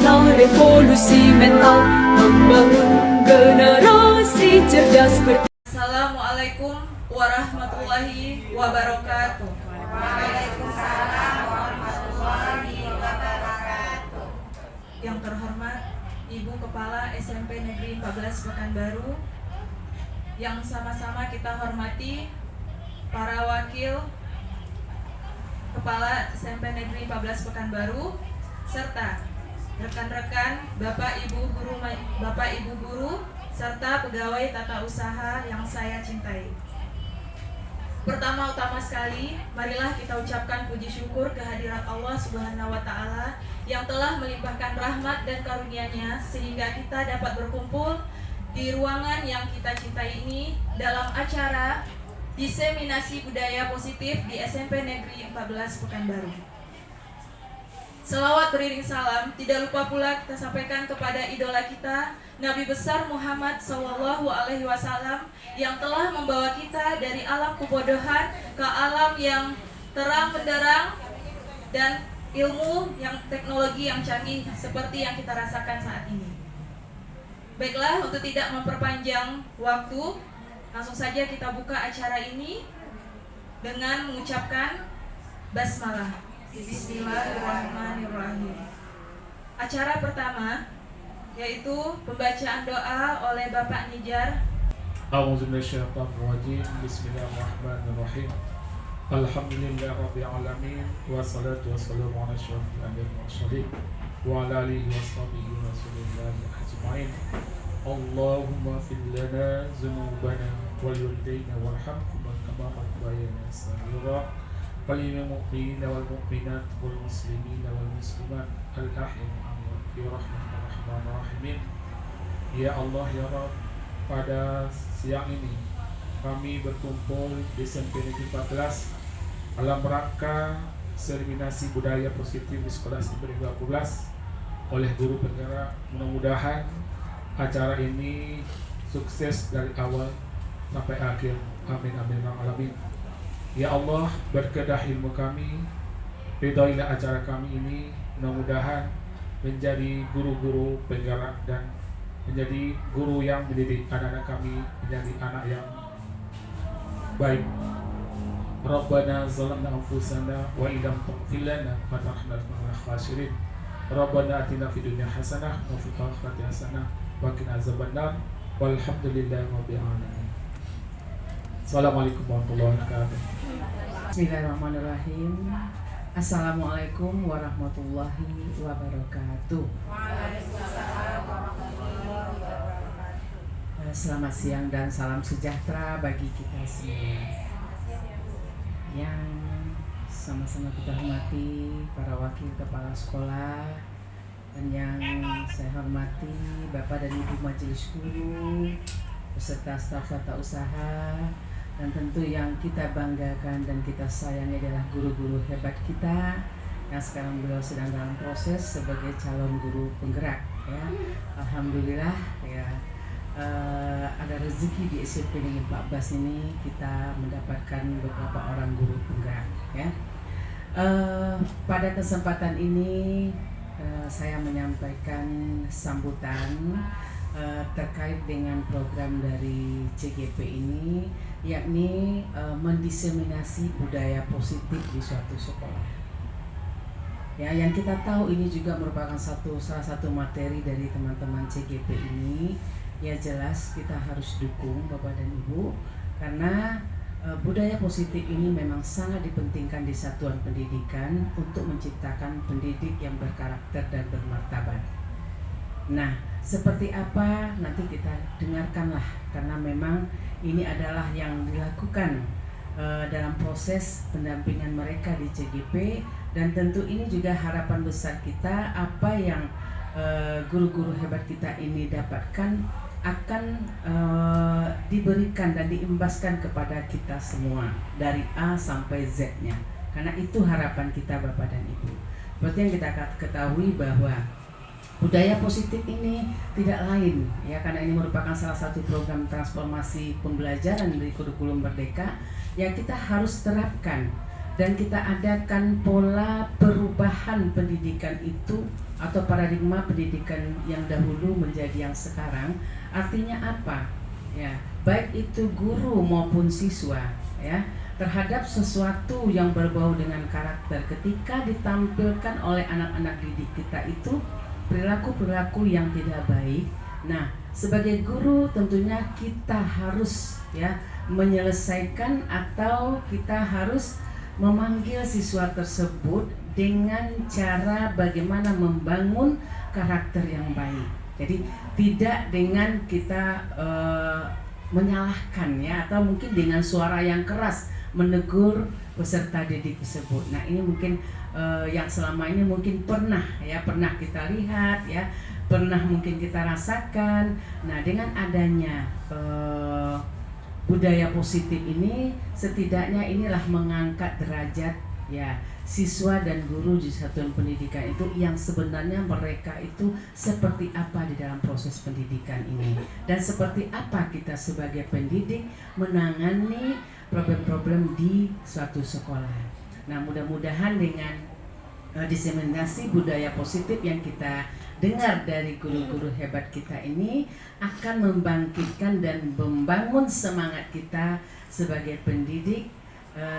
Inilah revolusi mental, membangun generasi cerdas Assalamualaikum warahmatullahi wabarakatuh. Waalaikumsalam warahmatullahi wabarakatuh. Yang terhormat Ibu Kepala SMP Negeri 14 Pekanbaru, yang sama-sama kita hormati para wakil Kepala SMP Negeri 14 Pekanbaru, serta rekan-rekan Bapak Ibu Guru, serta pegawai tata usaha yang saya cintai. Pertama-tama sekali, marilah kita ucapkan puji syukur kehadirat Allah Subhanahu wa Ta'ala yang telah melimpahkan rahmat dan karunia-Nya sehingga kita dapat berkumpul di ruangan yang kita cintai ini dalam acara diseminasi budaya positif di SMP Negeri 14 Pekanbaru. Selawat beriring salam tidak lupa pula kita sampaikan kepada idola kita Nabi besar Muhammad SAW yang telah membawa kita dari alam kebodohan ke alam yang terang benderang dan ilmu yang teknologi yang canggih seperti yang kita rasakan saat ini. Baiklah, untuk tidak memperpanjang waktu, langsung saja kita buka acara ini dengan mengucapkan basmalah. Bismillahirrahmanirrahim. Acara pertama yaitu pembacaan doa oleh Bapak Nijar. A'udzu minasyaitonir rajim. Bismillahirrahmanirrahim. Alhamdulillahirabbil alamin wassalatu wassalamu ala asyrofil anbiya'i wal mursalin wa ala alihi washabihi wasallam ajmain. Allahumma fir lana dzunubana wal walidayna warhamhuma kama rabbayana shaghira. Walil-mu'minina wal-mu'minat wal-muslimina wal-muslimat al-ahya'i bi rahmatir rahmanir rahimin. Ya Allah ya Rabb, pada siang ini kami berkumpul di SMP Negeri 14 dalam rangka seminasi budaya positif di sekolah SMP Negeri 12 oleh guru penggerak. Mudah-mudahan acara ini sukses dari awal sampai akhir. Amin amin alamin. Ya Allah, berkedah ilmu kami, ridhoilah acara kami ini, mudah-mudahan menjadi guru-guru penggerak dan menjadi guru yang mendidik anak-anak kami menjadi anak yang baik. Rabbana zalamna anfusana wa illam taghfir lana wa tarhamna lanakunanna khasirin. Rabbana atina fid dunya hasanah wa fil akhirati hasanah wa qina azabannar. Walhamdulillahi rabbil alamin. Assalamualaikum warahmatullahi wabarakatuh. Bismillahirrahmanirrahim. Assalamualaikum warahmatullahi wabarakatuh. Waalaikumsalam warahmatullahi wabarakatuh. Selamat siang dan salam sejahtera bagi kita semua. Yang sama-sama kita hormati para wakil kepala sekolah, dan yang saya hormati Bapak dan Ibu Majelis Guru beserta staf tata usaha, dan tentu yang kita banggakan dan kita sayangi adalah guru-guru hebat kita yang sekarang beliau sedang dalam proses sebagai calon guru penggerak ya. Alhamdulillah ya, ada rezeki di SMP Negeri 14 ini kita mendapatkan beberapa orang guru penggerak ya. Pada kesempatan ini saya menyampaikan sambutan terkait dengan program dari CGP ini, yakni mendiseminasi budaya positif di suatu sekolah. Ya, yang kita tahu ini juga merupakan salah satu materi dari teman-teman CGP ini. Ya jelas kita harus dukung Bapak dan Ibu, karena budaya positif ini memang sangat dipentingkan di satuan pendidikan untuk menciptakan pendidik yang berkarakter dan bermartabat. Nah, seperti apa nanti kita dengarkanlah, karena memang ini adalah yang dilakukan dalam proses pendampingan mereka di CGP, dan tentu ini juga harapan besar kita apa yang guru-guru hebat kita ini dapatkan akan diberikan dan diimbaskan kepada kita semua dari A sampai Z-nya, karena itu harapan kita Bapak dan Ibu. Seperti yang kita ketahui bahwa budaya positif ini tidak lain ya, karena ini merupakan salah satu program transformasi pembelajaran dari kurikulum Merdeka yang kita harus terapkan dan kita adakan pola perubahan pendidikan itu atau paradigma pendidikan yang dahulu menjadi yang sekarang. Artinya apa? Ya, baik itu guru maupun siswa, ya, terhadap sesuatu yang berbau dengan karakter ketika ditampilkan oleh anak-anak didik kita itu perilaku-perilaku yang tidak baik. Nah, sebagai guru tentunya kita harus ya menyelesaikan atau kita harus memanggil siswa tersebut dengan cara bagaimana membangun karakter yang baik. Jadi tidak dengan kita menyalahkan ya, atau mungkin dengan suara yang keras menegur peserta didik tersebut. Nah, ini mungkin yang selama ini mungkin pernah kita lihat ya, pernah mungkin kita rasakan. Nah, dengan adanya budaya positif ini, setidaknya inilah mengangkat derajat ya siswa dan guru di satuan pendidikan itu, yang sebenarnya mereka itu seperti apa di dalam proses pendidikan ini, dan seperti apa kita sebagai pendidik menangani problem-problem di suatu sekolah. Nah, mudah-mudahan dengan diseminasi budaya positif yang kita dengar dari guru-guru hebat kita ini akan membangkitkan dan membangun semangat kita sebagai pendidik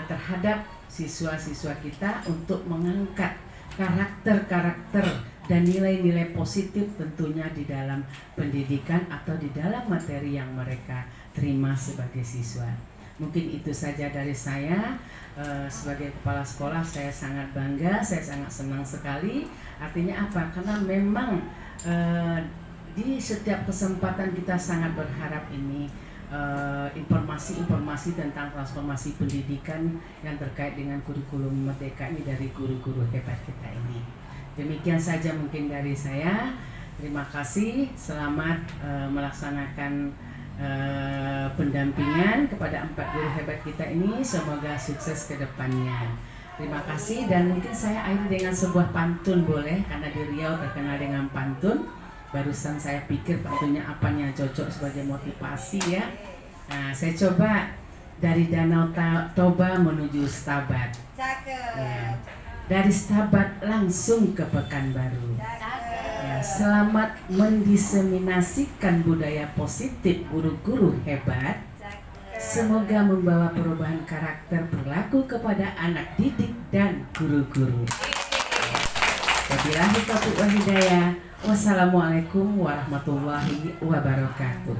terhadap siswa-siswa kita untuk mengangkat karakter-karakter dan nilai-nilai positif tentunya di dalam pendidikan atau di dalam materi yang mereka terima sebagai siswa. Mungkin itu saja dari saya. Sebagai kepala sekolah saya sangat bangga, saya sangat senang sekali. Artinya apa? Karena memang di setiap kesempatan kita sangat berharap ini informasi-informasi tentang transformasi pendidikan yang terkait dengan kurikulum merdeka ini dari guru-guru hebat kita ini. Demikian saja mungkin dari saya. Terima kasih. Selamat melaksanakan pendampingan kepada 4 guru hebat kita ini. Semoga sukses ke depannya. Terima kasih, dan mungkin saya akhiri dengan sebuah pantun, boleh? Karena di Riau terkenal dengan pantun. Barusan saya pikir pantunnya apa yang cocok sebagai motivasi ya. Nah, saya coba dari Danau Toba menuju Stabat. Ya. Dari Stabat langsung ke Pekanbaru. Ya, selamat mendiseminasikan budaya positif guru-guru hebat. Semoga membawa perubahan karakter perilaku kepada anak didik dan guru-guru. Wabillahi taufiq wal hidayah. Wassalamualaikum warahmatullahi wabarakatuh.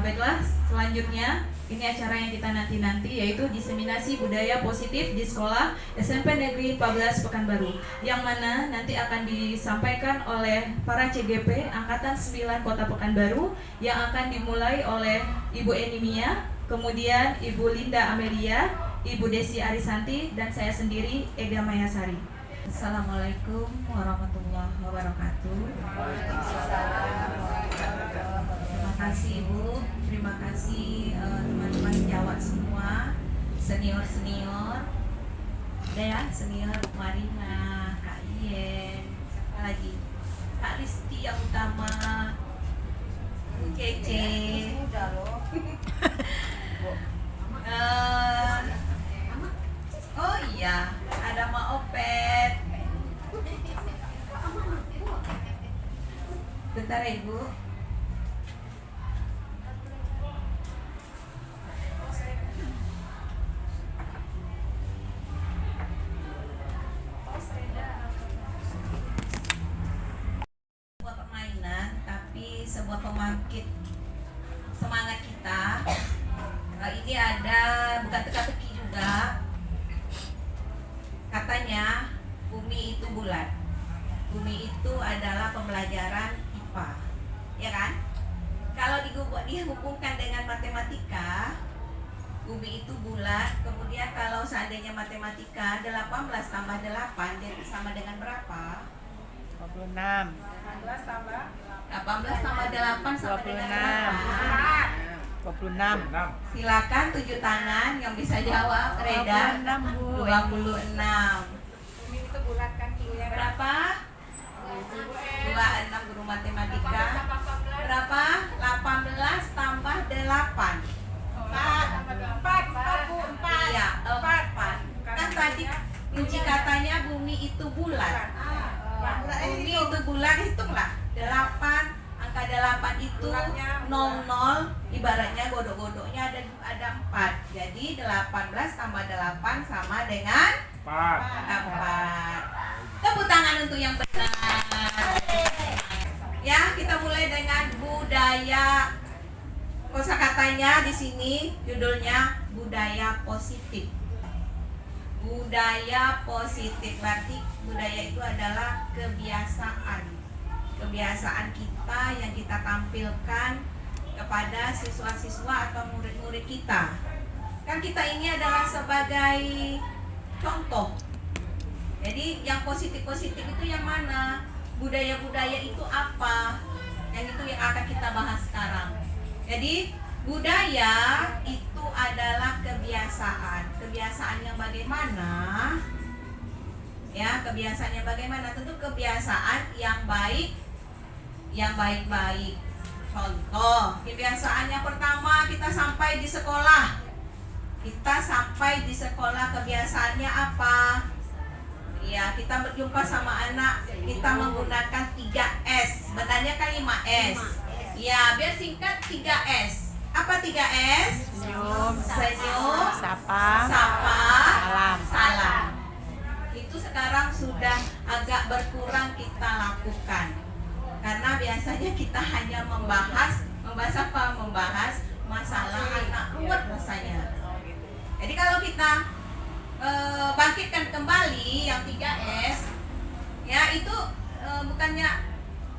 Baiklah, selanjutnya ini acara yang kita nanti-nanti, yaitu diseminasi budaya positif di sekolah SMP Negeri 14 Pekanbaru, yang mana nanti akan disampaikan oleh para CGP Angkatan 9 Kota Pekanbaru, yang akan dimulai oleh Ibu Enimia, kemudian Ibu Linda Amelia, Ibu Desi Arisanti, dan saya sendiri Ega Mayasari. Assalamualaikum warahmatullahi wabarakatuh. Terima kasih Ibu, terima kasih teman-teman sejawat semua, senior-senior, udah ya, senior Marina, Kak Ien, siapa lagi, Kak Risti yang utama, Kece, oh iya, ada Ma Opet. Bentar ya Ibu. Sebuah permainan, tapi sebuah pembangkit semangat kita. Ini ada bukan teka-teki juga. Katanya bumi itu bulat. Bumi itu adalah pembelajaran IPA, ya kan? Kalau dihubungkan dengan matematika, bumi itu bulat. Kemudian kalau seandainya matematika 18 tambah 8 sama dengan berapa? 26. 18 tambah 8 sama dengan berapa? 26. Silakan 7 tangan yang bisa jawab. Reda 26, Bu. 26. bumi itu bulat kan Ibu ya? Berapa? 26 guru matematika. Berapa? 18 tambah 8. 4 Bu, 4. Iya, 4. kan tadi kunci katanya bumi itu bulat. Bumi itu bulat, hitunglah 8, angka 8 itu 00, ibaratnya godok-godoknya ada 4. Jadi 18 tambah 8 sama dengan 4. Tepuk tangan untuk yang benar. Ya, kita mulai dengan budaya. Kosakatanya di sini judulnya budaya positif. Budaya positif berarti budaya itu adalah kebiasaan. Kebiasaan kita yang kita tampilkan kepada siswa-siswa atau murid-murid kita. Kan kita ini adalah sebagai contoh. Jadi yang positif-positif itu yang mana? Budaya-budaya itu apa? Yang itu yang akan kita bahas sekarang. Jadi budaya itu adalah kebiasaan. Kebiasaan yang bagaimana? Ya, kebiasaan yang bagaimana? Tentu kebiasaan yang baik, yang baik-baik. Contoh, kebiasaan yang pertama kita sampai di sekolah. Kita sampai di sekolah kebiasaannya apa? Ya, kita berjumpa sama anak, kita menggunakan 3S. Sebenarnya kan 5S. Ya, biar singkat 3S. Apa 3S? Senyum, sapa, salam. Itu sekarang sudah agak berkurang kita lakukan. Karena biasanya kita hanya membahas masalah anak luar rasanya. Jadi kalau kita bangkitkan kembali yang 3S, ya itu bukannya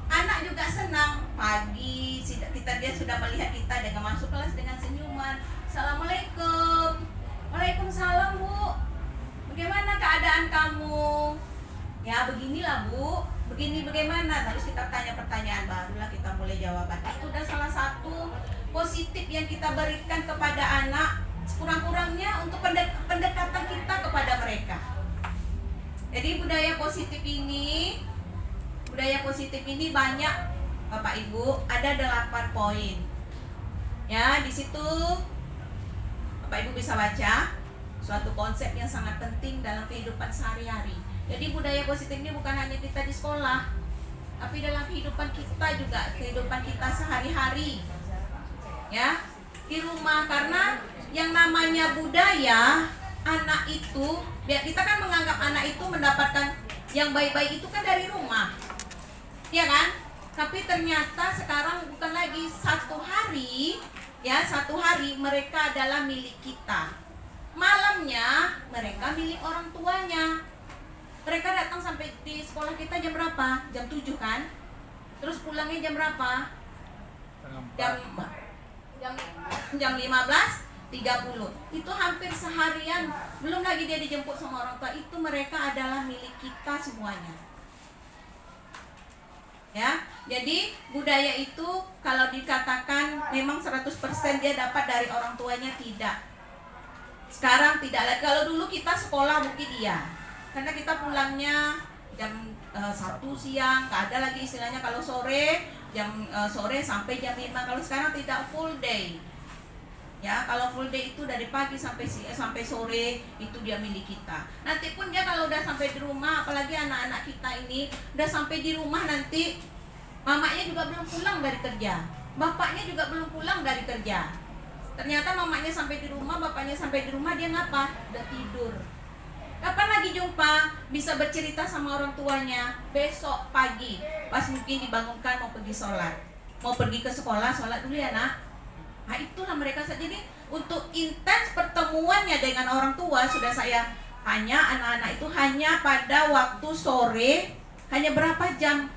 anak juga senang. Pagi dia sudah melihat kita dengan masuk kelas dengan senyuman, assalamualaikum, waalaikumsalam bu, bagaimana keadaan kamu? Ya beginilah bu, begini bagaimana? Terus kita tanya pertanyaan, barulah kita mulai jawaban. Itu udah salah satu positif yang kita berikan kepada anak, sekurang-kurangnya untuk pendekatan kita kepada mereka. Jadi budaya positif ini banyak Bapak Ibu, ada 8 poin. Ya, di situ Bapak Ibu bisa baca suatu konsep yang sangat penting dalam kehidupan sehari-hari. Jadi budaya positif ini bukan hanya kita di sekolah, tapi dalam kehidupan kita juga, kehidupan kita sehari-hari. Ya, di rumah, karena yang namanya budaya, anak itu, biar kita kan menganggap anak itu mendapatkan yang baik-baik itu kan dari rumah, ya kan? Tapi ternyata sekarang bukan lagi satu hari mereka adalah milik kita. Malamnya mereka milik orang tuanya. Mereka datang sampai di sekolah kita jam berapa? Jam 7 kan? Terus pulangnya jam berapa? Jam 15.30. Itu hampir seharian. Belum lagi dia dijemput sama orang tua. Itu mereka adalah milik kita semuanya. Ya, jadi budaya itu kalau dikatakan memang 100% dia dapat dari orang tuanya, tidak. Sekarang tidak lagi. Kalau dulu kita sekolah mungkin iya, karena kita pulangnya jam 1 siang, gak ada lagi istilahnya kalau sore, sore sampai jam 5. Kalau sekarang tidak, full day. Ya, kalau full day itu dari pagi sampai sore itu dia milik kita. Nanti pun dia kalau udah sampai di rumah, apalagi anak-anak kita ini udah sampai di rumah, nanti mamanya juga belum pulang dari kerja, bapaknya juga belum pulang dari kerja. Ternyata mamanya sampai di rumah, bapaknya sampai di rumah, dia ngapa? Udah tidur. Kapan lagi jumpa? Bisa bercerita sama orang tuanya besok pagi, pas mungkin dibangunkan mau pergi sholat, mau pergi ke sekolah, sholat dulu ya nak. Nah itulah mereka. Jadi untuk intens pertemuannya dengan orang tua, sudah saya tanya anak-anak itu hanya pada waktu sore, hanya berapa jam.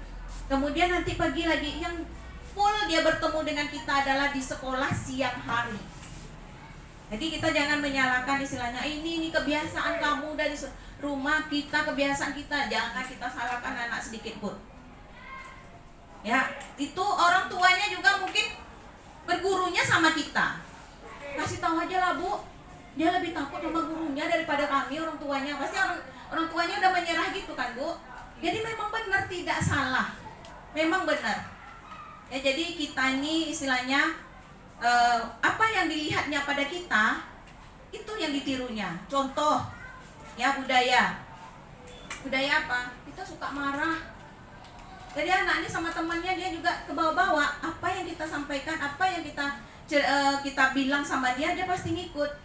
Kemudian nanti pagi lagi, yang full dia bertemu dengan kita adalah di sekolah siang hari. Jadi kita jangan menyalahkan istilahnya, ini kebiasaan kamu dari rumah kita, kebiasaan kita. Jangan kita salahkan anak sedikit pun. Ya, itu orang tuanya juga mungkin bergurunya sama kita. Kasih tahu aja lah bu, dia lebih takut sama gurunya daripada kami orang tuanya. Pasti orang tuanya udah menyerah gitu kan bu. Jadi memang benar, tidak salah, memang benar. Ya jadi kita ini istilahnya apa yang dilihatnya pada kita itu yang ditirunya. Contoh, Ya, budaya. Budaya apa? Kita suka marah. Jadi anak ini sama temannya dia juga ke bawah-bawah. Apa yang kita sampaikan, apa yang kita bilang sama dia pasti ngikut.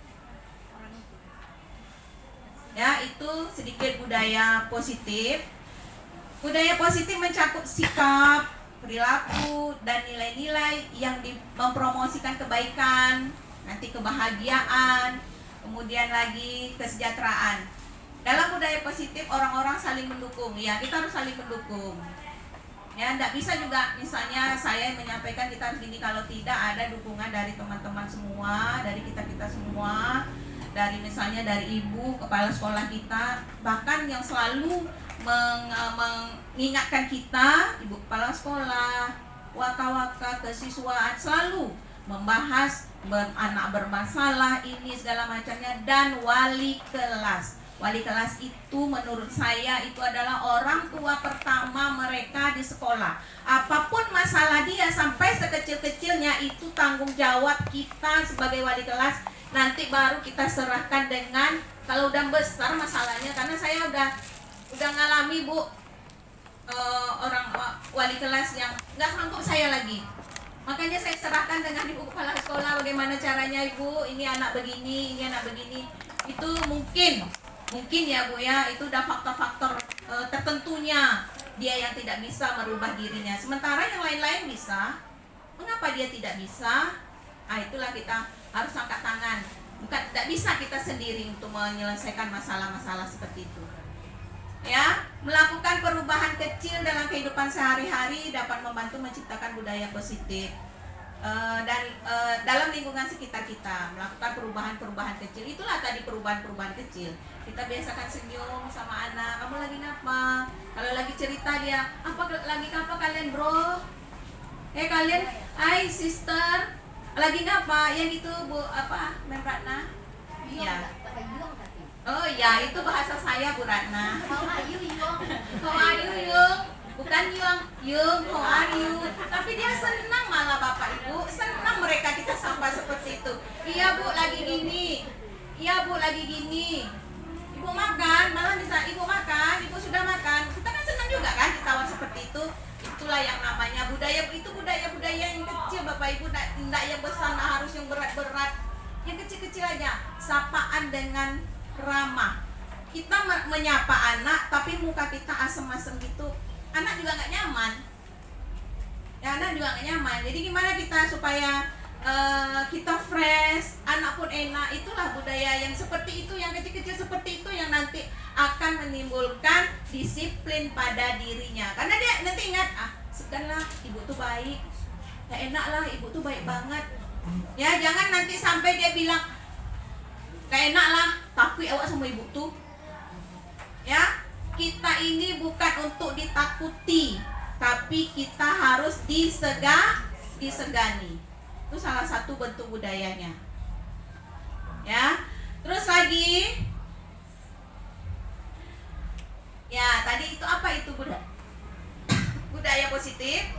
Ya, itu sedikit budaya positif. Budaya positif mencakup sikap, perilaku, dan nilai-nilai yang mempromosikan kebaikan, nanti kebahagiaan, kemudian lagi kesejahteraan. Dalam budaya positif orang-orang saling mendukung. Ya, kita harus saling mendukung. Ya, tidak bisa juga misalnya saya menyampaikan kita harus gini, kalau tidak ada dukungan dari teman-teman semua, dari kita-kita semua, dari misalnya dari ibu, kepala sekolah kita, bahkan yang selalu mengingatkan kita, ibu kepala sekolah, waka-waka, kesiswaan, selalu membahas anak bermasalah ini segala macamnya, dan wali kelas. Wali kelas itu menurut saya itu adalah orang tua pertama mereka di sekolah. Apapun masalah dia sampai sekecil-kecilnya itu tanggung jawab kita sebagai wali kelas. Nanti baru kita serahkan dengan kalau udah besar masalahnya, karena saya udah ngalami Bu, orang wali kelas yang nggak sanggup saya lagi. Makanya saya serahkan dengan ibu kepala sekolah, bagaimana caranya ibu, ini anak begini, ini anak begini. Itu mungkin ya Bu ya, itu udah faktor-faktor tertentunya dia yang tidak bisa merubah dirinya. Sementara yang lain-lain bisa. Mengapa dia tidak bisa? Itulah kita harus angkat tangan. Bukan tidak bisa kita sendiri untuk menyelesaikan masalah-masalah seperti itu. Ya, melakukan perubahan kecil dalam kehidupan sehari-hari dapat membantu menciptakan budaya positif. Dan dalam lingkungan sekitar kita melakukan perubahan-perubahan kecil. Itulah tadi perubahan-perubahan kecil. Kita biasakan senyum sama anak, kamu lagi ngapa? Kalau lagi cerita dia, lagi ngapa kalian bro? Kalian, hai sister, lagi ngapa? Yang itu Bu Mem Ratna? Iya. Oh ya, itu bahasa saya Bu Ratna. How are you Yung? Bukan Yung, how are you? Tapi dia senang malah Bapak Ibu, senang mereka kita sapa seperti itu. Iya Bu, lagi gini. Iya Bu, lagi gini. Ibu makan, malah bisa Ibu makan, Ibu sudah makan. Kita kan senang juga kan ditawar seperti itu. Itulah yang namanya budaya, itu budaya-budaya yang kecil Bapak Ibu, tidak yang besar, harus yang berat-berat. Yang kecil-kecil aja, sapaan dengan ramah. Kita menyapa anak, tapi muka kita asem-asem gitu. Anak juga nggak nyaman. Ya, anak juga nggak nyaman. Jadi gimana kita supaya kita fresh, anak pun enak. Itulah budaya yang seperti itu, yang kecil-kecil seperti itu yang nanti akan menimbulkan disiplin pada dirinya. Karena dia nanti ingat, sebenarnya ibu tuh baik, ya enak lah, ibu tuh baik banget. Ya, jangan nanti sampai dia bilang gak enak lah, takut awak sama ibu tuh. Ya, kita ini bukan untuk ditakuti, tapi kita harus disegani. Itu salah satu bentuk budayanya. Ya, terus lagi. Ya, tadi itu apa itu budaya positif?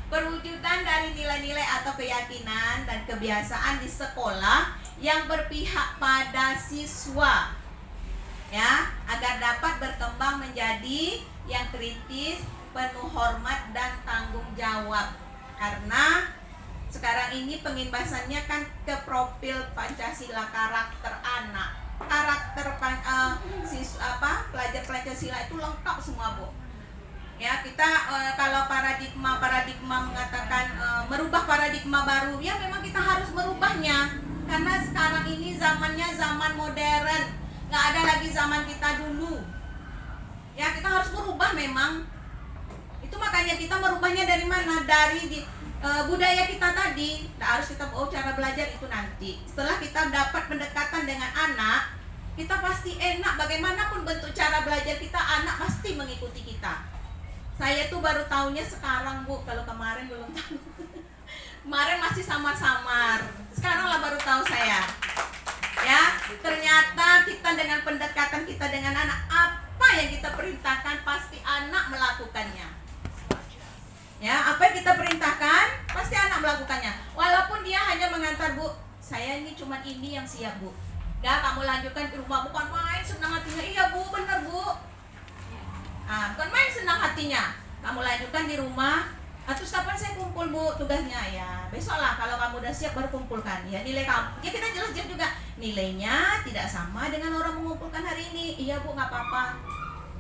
Perwujudan dari nilai-nilai atau keyakinan dan kebiasaan di sekolah yang berpihak pada siswa. Ya, agar dapat berkembang menjadi yang kritis, penuh hormat dan tanggung jawab. Karena sekarang ini pengimbasannya kan ke profil Pancasila, karakter anak. Karakter pelajar Pancasila itu lengkap semua Bu. Ya, kita kalau paradigma mengatakan merubah paradigma baru, ya memang kita harus merubahnya. Karena sekarang ini zamannya zaman modern, nggak ada lagi zaman kita dulu. Ya, kita harus merubah memang. Itu makanya kita merubahnya dari mana? Dari budaya kita tadi. Harus kita cara belajar itu nanti. Setelah kita dapat pendekatan dengan anak, kita pasti enak. Bagaimanapun bentuk cara belajar kita, anak pasti mengikuti kita. Saya tuh baru tahunya sekarang Bu, kalau kemarin belum tahu. Kemarin masih samar-samar. Sekarang lah baru tahu saya. Ya, ternyata kita dengan pendekatan kita dengan anak, apa yang kita perintahkan pasti anak melakukannya. Ya, apa yang kita perintahkan pasti anak melakukannya. Walaupun dia hanya mengantar Bu, saya ini cuma ini yang siap Bu. Ya, kamu lanjutkan di rumah, bukan main senang hatinya. Iya Bu, benar Bu. Bukan main senang hatinya. Kamu lanjutkan di rumah. Terus kapan saya kumpul Bu tugasnya? Ya besok lah, kalau kamu udah siap baru kumpulkan. Ya nilai kamu, ya kita jelas-jelas juga nilainya tidak sama dengan orang mengumpulkan hari ini. Iya Bu, nggak apa-apa.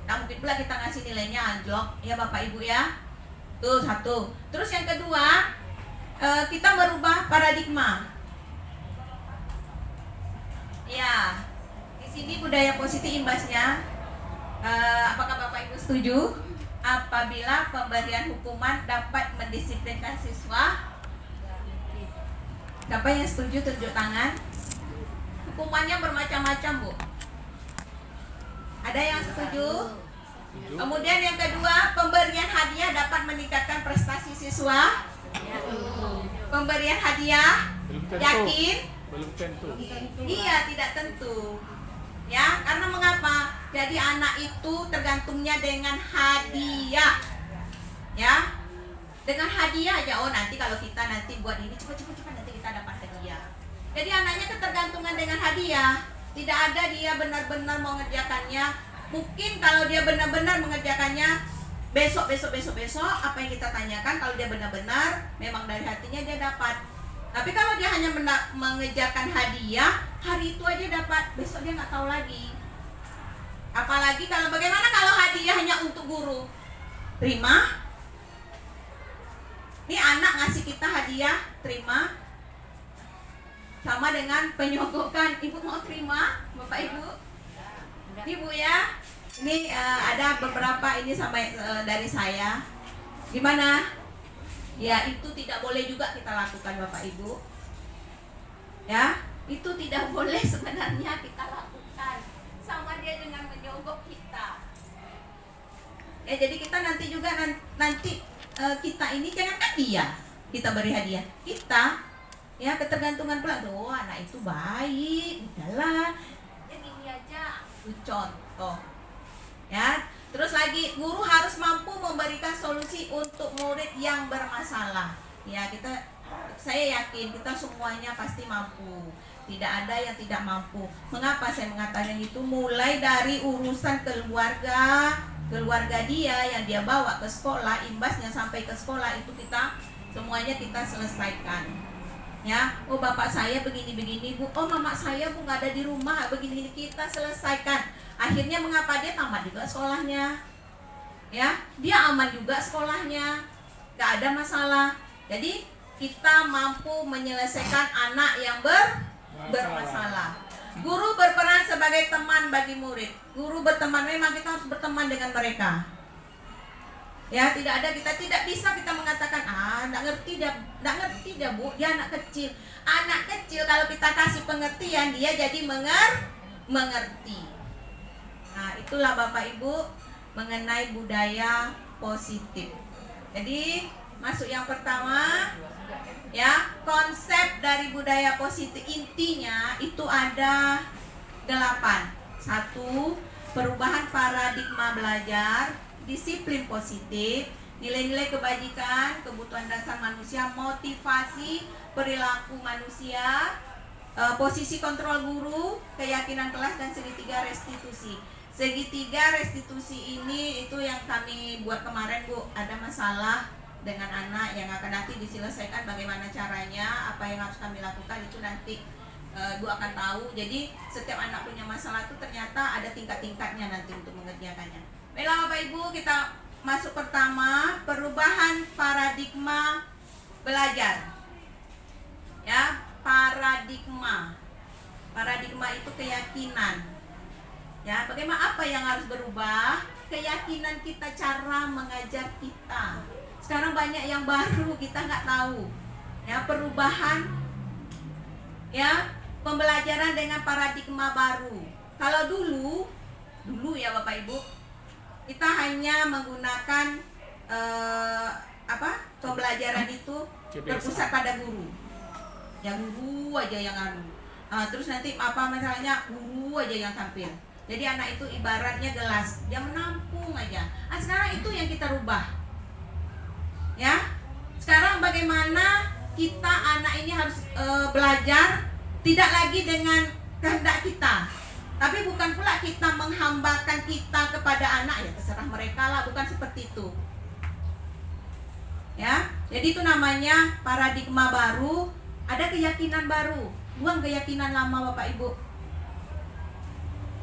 Nah mungkin pula kita ngasih nilainya anjlok. Ya Bapak Ibu ya. Tuh satu. Terus yang kedua, kita merubah paradigma. Ya, di sini budaya positif imbasnya. Apakah Bapak Ibu setuju? Apabila pemberian hukuman dapat mendisiplinkan siswa. Siapa yang setuju tunjuk tangan? Hukumannya bermacam-macam Bu. Ada yang setuju? Kemudian yang kedua, pemberian hadiah dapat meningkatkan prestasi siswa. Pemberian hadiah, yakin? Belum tentu. Iya, tidak tentu. Ya, karena mengapa? Jadi anak itu tergantungnya dengan hadiah. Ya. Dengan hadiah aja, oh nanti kalau kita nanti buat ini cepat nanti kita dapat hadiah. Jadi anaknya ketergantungan dengan hadiah. Tidak ada dia benar-benar mau mengerjakannya. Mungkin kalau dia benar-benar mengerjakannya besok apa yang kita tanyakan, kalau dia benar-benar memang dari hatinya dia dapat. Tapi kalau dia hanya mengejarkan hadiah, hari itu aja dapat, besok dia nggak tahu lagi. Apalagi bagaimana kalau hadiah hanya untuk guru? Terima? Ini anak ngasih kita hadiah, terima? Sama dengan penyogokan, Ibu mau terima? Bapak Ibu? Ibu ya? Ini ada beberapa ini sampai dari saya. Gimana? Ya itu tidak boleh juga kita lakukan Bapak Ibu. Ya, itu tidak boleh sebenarnya kita lakukan. Sama dia dengan menyogok kita. Ya jadi kita nanti juga kita ini jangankan dia kita beri hadiah. Kita ya ketergantungan pula. Oh anak itu baik, udahlah. Ya gini aja, itu contoh. Ya. Terus lagi, guru harus mampu memberikan solusi untuk murid yang bermasalah. Ya, saya yakin kita semuanya pasti mampu. Tidak ada yang tidak mampu. Mengapa saya mengatakan itu? Mulai dari urusan keluarga dia yang dia bawa ke sekolah, imbasnya sampai ke sekolah itu semuanya kita selesaikan. Ya, oh bapak saya begini-begini Bu, oh mama saya Bu nggak ada di rumah, begini kita selesaikan. Akhirnya mengapa dia tamat juga sekolahnya, ya dia aman juga sekolahnya, nggak ada masalah. Jadi kita mampu menyelesaikan anak yang bermasalah. Guru berperan sebagai teman bagi murid. Guru berteman, memang kita harus berteman dengan mereka. Ya tidak ada, kita tidak bisa kita mengatakan nggak ngerti dah Bu, dia anak kecil. Anak kecil kalau kita kasih pengertian dia jadi mengerti. Nah itulah Bapak Ibu mengenai budaya positif. Jadi masuk yang pertama, ya konsep dari budaya positif intinya itu ada 8. 1. Perubahan paradigma belajar, disiplin positif, nilai-nilai kebajikan, kebutuhan dasar manusia, motivasi perilaku manusia, posisi kontrol guru, keyakinan kelas, dan segitiga restitusi. Segitiga restitusi ini itu yang kami buat kemarin Bu. Ada masalah dengan anak yang akan nanti diselesaikan, bagaimana caranya, apa yang harus kami lakukan itu nanti Bu akan tahu. Jadi setiap anak punya masalah itu ternyata ada tingkat-tingkatnya nanti untuk mengerjakannya. Baiklah Bapak Ibu, kita masuk pertama, perubahan paradigma belajar. Ya, paradigma. Paradigma itu keyakinan. Ya, bagaimana apa yang harus berubah? Keyakinan kita, cara mengajar kita. Sekarang banyak yang baru kita nggak tahu. Ya, perubahan. Ya, pembelajaran dengan paradigma baru. Kalau dulu ya Bapak Ibu, kita hanya menggunakan pembelajaran itu berpusat pada guru. Yang guru aja yang terus nanti misalnya guru aja yang tampil. Jadi anak itu ibaratnya gelas, dia menampung aja. Sekarang itu yang kita rubah. Ya. Sekarang bagaimana kita anak ini harus belajar tidak lagi dengan kehendak kita. Tapi bukan pula kita menghambakan kita kepada anak, ya terserah mereka lah, bukan seperti itu. Ya, jadi itu namanya paradigma baru, ada keyakinan baru. Buang keyakinan lama Bapak Ibu.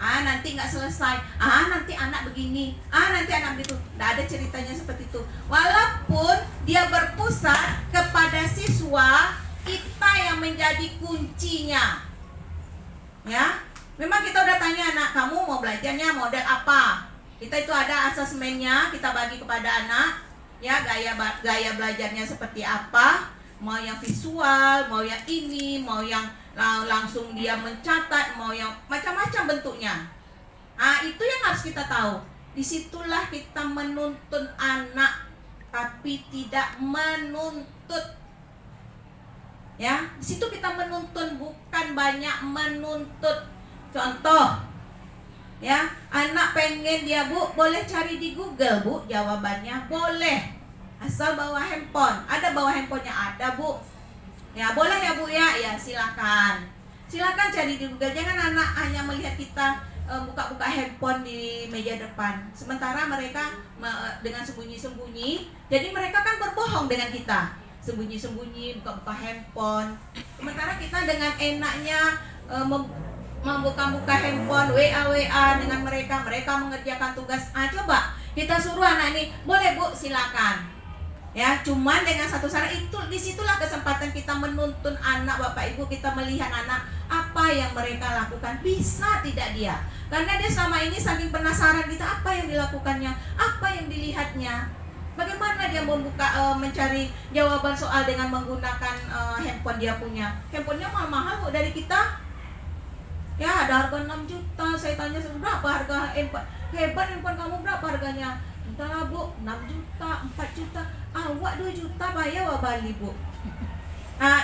Nanti nggak selesai. Nanti anak begini. Nanti anak begitu. Nggak ada ceritanya seperti itu. Walaupun dia berpusat kepada siswa, kita yang menjadi kuncinya. Ya, memang kita udah tanya anak, kamu mau belajarnya model apa? Kita itu ada asesmennya, kita bagi kepada anak. Ya, gaya belajarnya seperti apa? Mau yang visual, mau yang ini, mau yang langsung dia mencatat, mau yang macam-macam bentuknya. Itu yang harus kita tahu. Disitulah kita menuntun anak, tapi tidak menuntut. Ya, disitu kita menuntun, bukan banyak menuntut. Contoh, ya, anak pengen dia, Bu, boleh cari di Google, Bu, jawabannya boleh. Asal bawa handphone. Ada bawa handphonenya? Ada, Bu. Ya, boleh ya, Bu ya? Ya, silakan. Silakan cari di Google. Jangan anak hanya melihat kita buka-buka handphone di meja depan. Sementara mereka dengan sembunyi-sembunyi, jadi mereka kan berbohong dengan kita. Sembunyi-sembunyi buka-buka handphone. Sementara kita dengan enaknya membuka-buka handphone, WA dengan mereka mengerjakan tugas. Coba kita suruh anak ini, boleh Bu, silakan. Ya, cuman dengan satu syarat itu, disitulah kesempatan kita menuntun anak Bapak Ibu, kita melihat anak apa yang mereka lakukan, bisa tidak dia, karena dia selama ini saking penasaran kita apa yang dilakukannya, apa yang dilihatnya, bagaimana dia membuka mencari jawaban soal dengan menggunakan handphone dia punya. Handphonenya mahal-mahal kok dari kita. Ya, ada harga 6 juta. Saya tanya berapa harga handphone? Hebat, handphone kamu berapa harganya? Entahlah Bu, 6 juta, 4 juta. Awak 2 juta bayar wa Bali, Bu.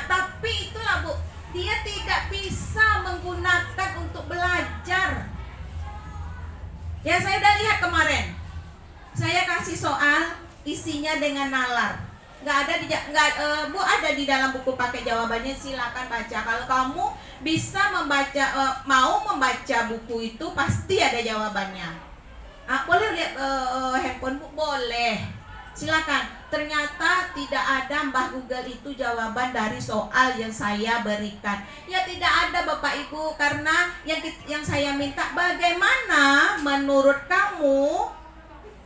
Tapi itulah, Bu, dia tidak bisa menggunakan untuk belajar. Ya, saya udah lihat kemarin. Saya kasih soal, isinya dengan nalar. Bu, ada di dalam buku pakai jawabannya, silakan baca. Kalau kamu bisa membaca, mau membaca buku itu, pasti ada jawabannya. Boleh lihat handphone, Bu? Boleh. Silakan. Ternyata tidak ada Mbah Google itu jawaban dari soal yang saya berikan. Ya, tidak ada Bapak Ibu, karena yang saya minta, bagaimana menurut kamu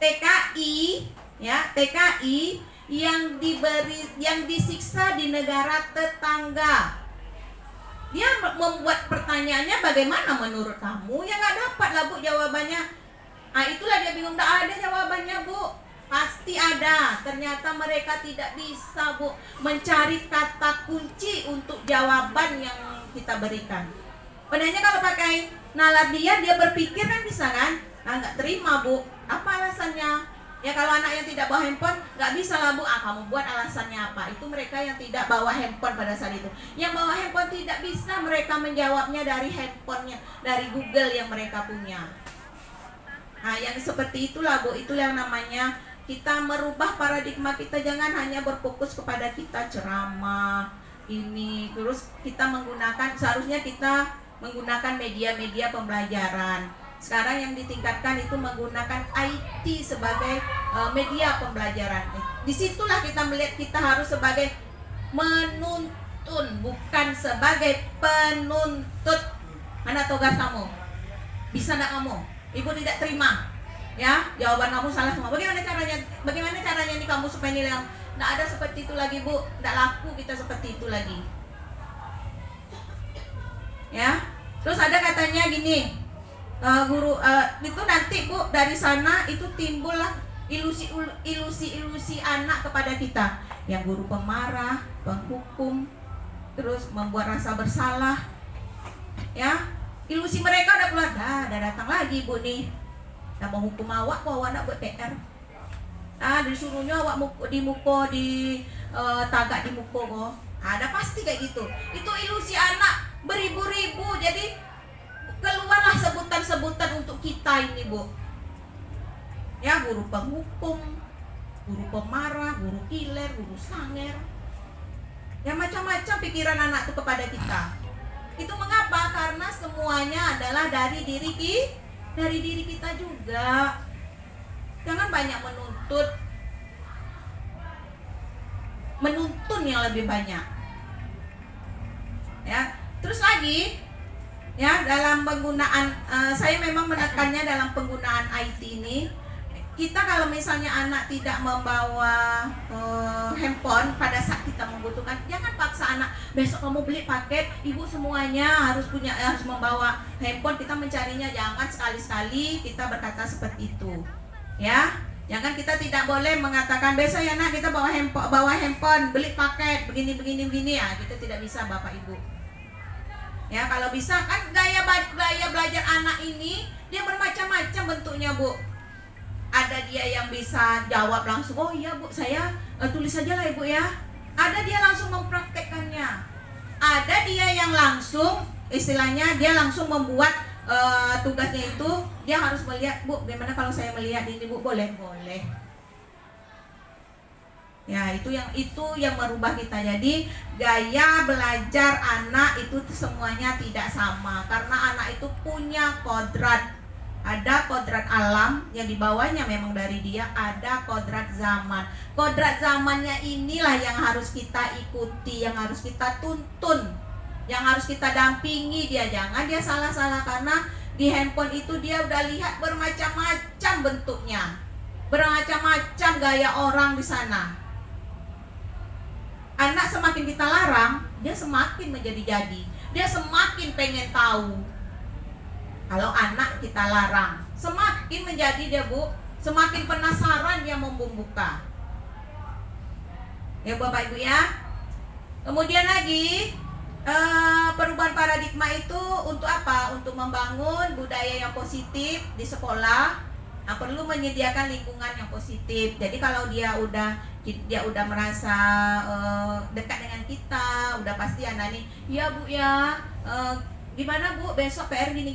TKI, ya, TKI yang disiksa di negara tetangga. Dia membuat pertanyaannya, bagaimana menurut kamu? Ya, nggak dapat lah, Bu, jawabannya. Itulah dia bingung, nggak ada jawabannya, Bu. Pasti ada. Ternyata mereka tidak bisa, Bu, mencari kata kunci untuk jawaban yang kita berikan. Padahal kalau pakai nalar dia berpikir kan bisa kan? Nggak terima, Bu. Apa alasannya? Ya, kalau anak yang tidak bawa handphone, nggak bisa lah, Bu. Kamu buat alasannya apa? Itu mereka yang tidak bawa handphone pada saat itu. Yang bawa handphone tidak bisa mereka menjawabnya dari handphonenya, dari Google yang mereka punya. Yang seperti itulah, Bu. Itu yang namanya kita merubah paradigma kita. Jangan hanya berfokus kepada kita ceramah ini, terus kita seharusnya kita menggunakan media-media pembelajaran. Sekarang yang ditingkatkan itu menggunakan IT sebagai media pembelajaran. Disitulah kita melihat kita harus sebagai menuntun, bukan sebagai penuntut. Mana tugas kamu? Bisa enggak kamu? Ibu tidak terima. Ya, jawaban kamu salah semua. Bagaimana caranya nih kamu supaya nilai nggak ada seperti itu lagi, Bu. Nggak laku kita seperti itu lagi. Ya. Terus ada katanya gini, guru itu nanti, Bu, dari sana itu timbullah ilusi anak kepada kita. Yang guru pemarah, penghukum, terus membuat rasa bersalah. Ya. Ilusi mereka udah keluar, dah datang lagi, Bu nih. Mau hukum awak, kok awak nak buat PR. Disuruhnya awak tagak di muka kok. Ada pasti kayak gitu. Itu ilusi anak beribu-ribu. Jadi keluarlah sebutan-sebutan untuk kita ini, Bu. Ya, guru penghukum, guru pemarah, guru kiler, guru sanger. Ya, macam-macam pikiran anak itu kepada kita. Itu mengapa? Karena semuanya adalah dari diri kita juga. Jangan banyak menuntun yang lebih banyak. Ya, terus lagi ya dalam penggunaan saya memang menekannya dalam penggunaan IT ini. Kita kalau misalnya anak tidak membawa handphone pada saat kita membutuhkan, jangan paksa anak besok kamu beli paket, ibu semuanya harus membawa handphone. Kita mencarinya, jangan sekali-sekali kita berkata seperti itu, ya. Jangan, kita tidak boleh mengatakan besok ya nak kita bawa handphone, beli paket begini ya. Kita tidak bisa, Bapak Ibu. Ya, kalau bisa kan gaya belajar anak ini dia bermacam-macam bentuknya, Bu. Ada dia yang bisa jawab langsung, oh iya Bu, saya tulis saja lah Ibu ya. Ada dia langsung mempraktekkannya. Ada dia yang langsung, istilahnya dia langsung membuat tugasnya itu, dia harus melihat, Bu, gimana kalau saya melihat ini Bu? Boleh. Ya, itu yang merubah kita. Jadi gaya belajar anak itu semuanya tidak sama, karena anak itu punya kodrat. Ada kodrat alam yang dibawanya memang dari dia, ada kodrat zaman. Kodrat zamannya inilah yang harus kita ikuti, yang harus kita tuntun, yang harus kita dampingi dia. Jangan dia salah-salah, karena di handphone itu dia udah lihat bermacam-macam bentuknya, bermacam-macam gaya orang di sana. Anak semakin kita larang, dia semakin menjadi-jadi, dia semakin pengen tahu. Kalau anak kita larang, semakin menjadi dia Bu, semakin penasaran dia membuka. Ya Bapak Ibu ya. Kemudian lagi perubahan paradigma itu untuk apa? Untuk membangun budaya yang positif di sekolah. Nah, perlu menyediakan lingkungan yang positif. Jadi kalau dia udah merasa dekat dengan kita, udah pasti anak ini, ya Bu ya, gimana Bu besok PR gini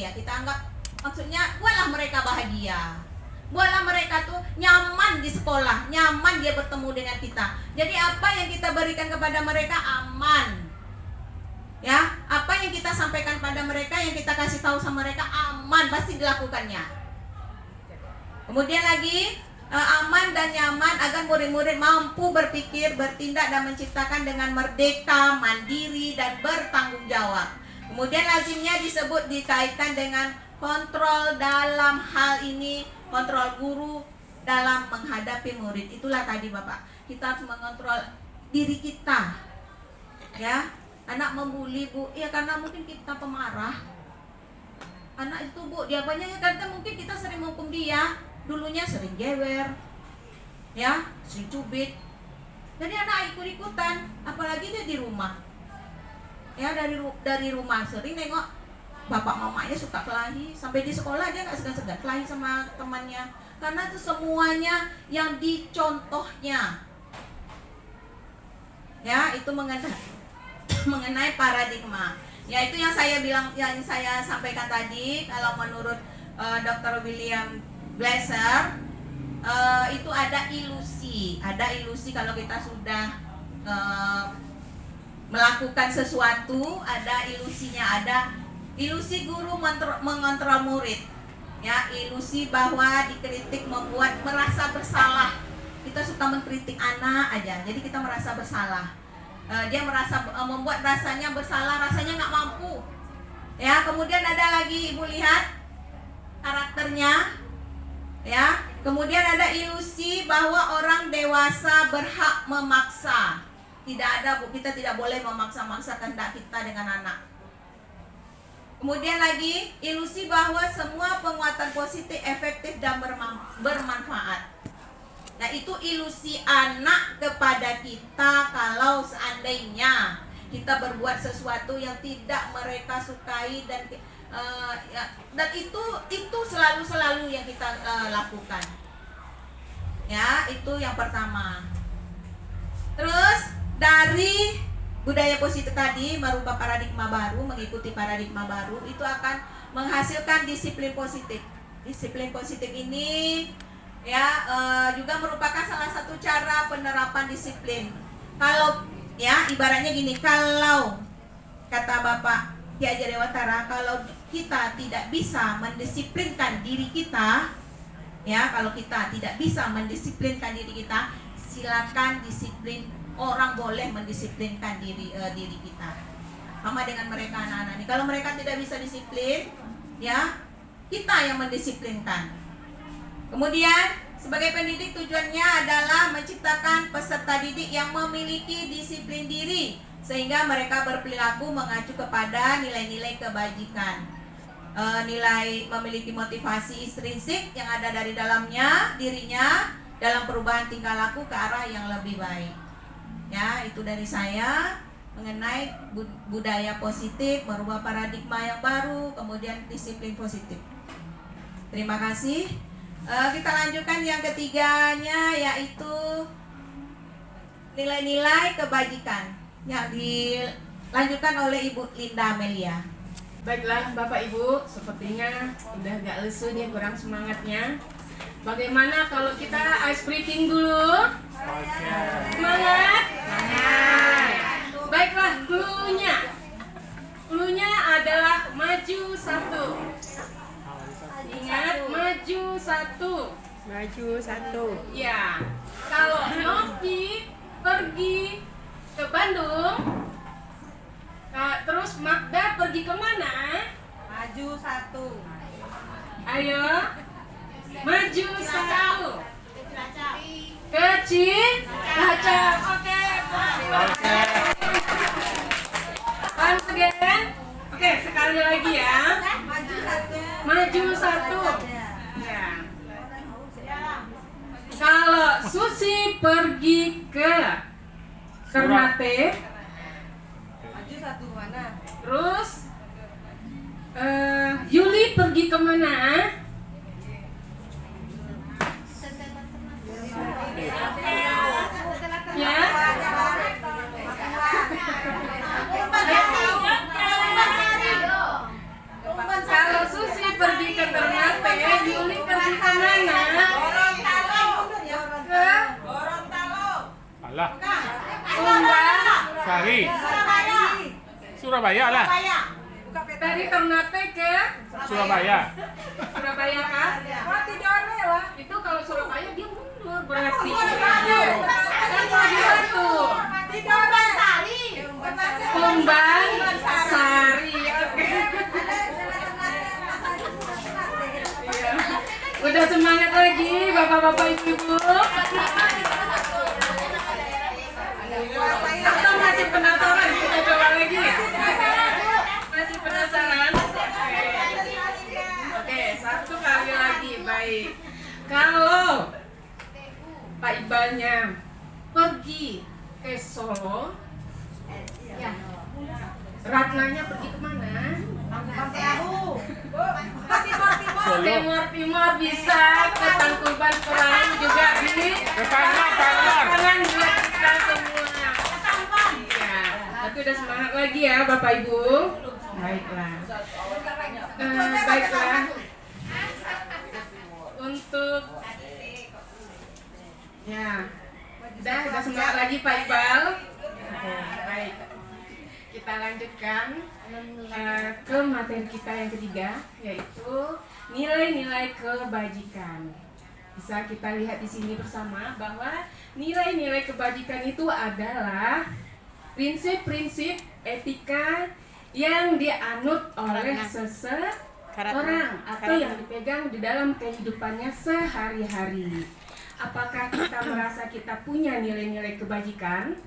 ya. Kita anggap, maksudnya buatlah mereka bahagia, buatlah mereka tuh nyaman di sekolah, nyaman dia bertemu dengan kita. Jadi apa yang kita berikan kepada mereka aman, ya. Apa yang kita sampaikan pada mereka, yang kita kasih tahu sama mereka aman, pasti dilakukannya. Kemudian lagi aman dan nyaman agar murid-murid mampu berpikir, bertindak dan menciptakan dengan merdeka, mandiri dan bertanggung jawab. Kemudian lazimnya disebut dikaitkan dengan kontrol dalam hal ini, kontrol guru dalam menghadapi murid. Itulah tadi Bapak, kita harus mengontrol diri kita. Ya, anak membuli Bu, ya karena mungkin kita pemarah. Anak itu Bu, dia banyak karena mungkin kita sering menghukum dia, dulunya sering gewer, ya, sering cubit. Jadi anak ikut-ikutan, apalagi dia di rumah. Ya, dari rumah sering nengok bapak mamanya suka kelahi, sampai di sekolah dia nggak segan-segan kelahi sama temannya, karena itu semuanya yang dicontohnya. Ya, itu mengenai paradigma. Ya, itu yang saya bilang, yang saya sampaikan tadi. Kalau menurut Dr. William Glasser, itu ada ilusi kalau kita sudah melakukan sesuatu, ada ilusinya, ada ilusi guru mengontrol murid, ya, ilusi bahwa dikritik membuat merasa bersalah. Kita suka mengkritik anak aja, jadi kita merasa bersalah. Dia merasa membuat rasanya bersalah, rasanya nggak mampu. Ya, kemudian ada lagi Ibu lihat karakternya, ya. Kemudian ada ilusi bahwa orang dewasa berhak memaksa. Tidak ada Bu, kita tidak boleh memaksa-maksa kehendak kita dengan anak. Kemudian lagi ilusi bahwa semua penguatan positif efektif dan bermanfaat. Nah, itu ilusi anak kepada kita kalau seandainya kita berbuat sesuatu yang tidak mereka sukai dan itu selalu yang kita lakukan. Ya, itu yang pertama. Terus dari budaya positif tadi, merubah paradigma baru, mengikuti paradigma baru, itu akan menghasilkan disiplin positif. Disiplin positif ini ya juga merupakan salah satu cara penerapan disiplin. Kalau ya ibaratnya gini, kalau kata Bapak Ki Haji Dewantara, kalau kita tidak bisa mendisiplinkan diri kita, ya, kalau kita tidak bisa mendisiplinkan diri kita, silakan disiplin. Orang boleh mendisiplinkan diri kita. Sama dengan mereka anak-anak ini. Kalau mereka tidak bisa disiplin, ya, kita yang mendisiplinkan. Kemudian sebagai pendidik tujuannya adalah menciptakan peserta didik yang memiliki disiplin diri sehingga mereka berperilaku mengacu kepada nilai-nilai kebajikan. Nilai memiliki motivasi intrinsik yang ada dari dalamnya dirinya dalam perubahan tingkah laku ke arah yang lebih baik. Ya, itu dari saya mengenai budaya positif, merubah paradigma yang baru, kemudian disiplin positif. Terima kasih. Kita lanjutkan yang ketiganya, yaitu nilai-nilai kebajikan yang dilanjutkan oleh Ibu Linda Amelia. Baiklah Bapak Ibu, sepertinya udah gak lesu nih, kurang semangatnya. Bagaimana kalau kita ice breaking dulu? Semangat? Semangat. Baiklah, cluenya adalah maju satu. Ingat, maju satu. Maju satu. Ya, kalau Novi pergi ke Bandung, terus Magda pergi kemana? Maju satu. Ayo, maju satu. Kecil, baca. Oke. Once again. Oke, sekali lagi ya. Maju satu. Ya. Kalau Susi pergi ke Ternate, Maju satu mana? terus Yuli pergi kemana? Ya. Kalau Susi pergi ke Ternate, Yuli pergi kemana? Ke Alah, Sumbar. Sari. Surabaya lah. Dari Ternate ke Surabaya. Surabaya kan? Itu kalau Surabaya dia mundur berarti. Kumbang Sari. Oke. Iya. Udah semangat lagi Bapak-bapak Ibu-ibu. Atau masih penasaran? Kita coba lagi. Masih penasaran? Oke, satu kali lagi. Baik. Kalau Pak Iqbalnya pergi ke Solo, Ratnanya pergi kemana? Timur bisa ke Tangkuban Perahu juga di kanan juga kita semua. Iya, tapi udah semangat lagi ya Bapak Ibu. Baiklah. Baiklah. Untuk ya, udah semangat lagi Pak Iqbal. Baik. Kita lanjutkan ke materi kita yang ketiga, yaitu nilai-nilai kebajikan. Bisa kita lihat di sini bersama bahwa nilai-nilai kebajikan itu adalah prinsip-prinsip etika yang dianut oleh seseorang atau yang dipegang di dalam kehidupannya sehari-hari. Apakah kita merasa kita punya nilai-nilai kebajikan?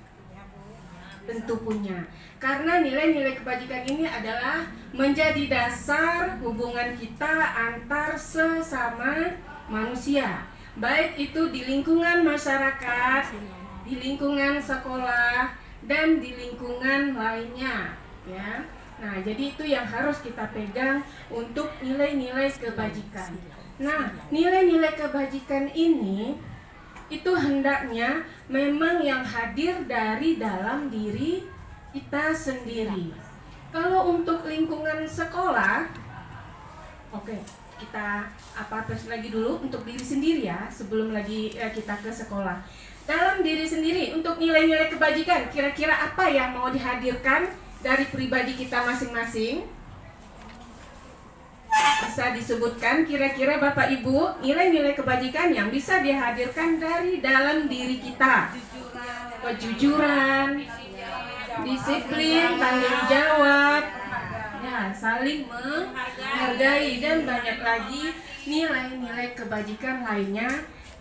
Tentu punya. Karena nilai-nilai kebajikan ini adalah menjadi dasar hubungan kita antar sesama manusia. Baik itu di lingkungan masyarakat, di lingkungan sekolah, dan di lingkungan lainnya, ya. Nah, jadi itu yang harus kita pegang untuk nilai-nilai kebajikan. Nah, nilai-nilai kebajikan ini itu hendaknya memang yang hadir dari dalam diri kita sendiri. Kalau untuk lingkungan sekolah, oke, kita terus lagi dulu untuk diri sendiri ya, sebelum lagi kita ke sekolah. Dalam diri sendiri untuk nilai-nilai kebajikan, kira-kira apa yang mau dihadirkan dari pribadi kita masing-masing. Bisa disebutkan kira-kira Bapak Ibu nilai-nilai kebajikan yang bisa dihadirkan dari dalam diri kita. Kejujuran, disiplin, tanggung jawab, ya, saling menghargai, dan banyak lagi nilai-nilai kebajikan lainnya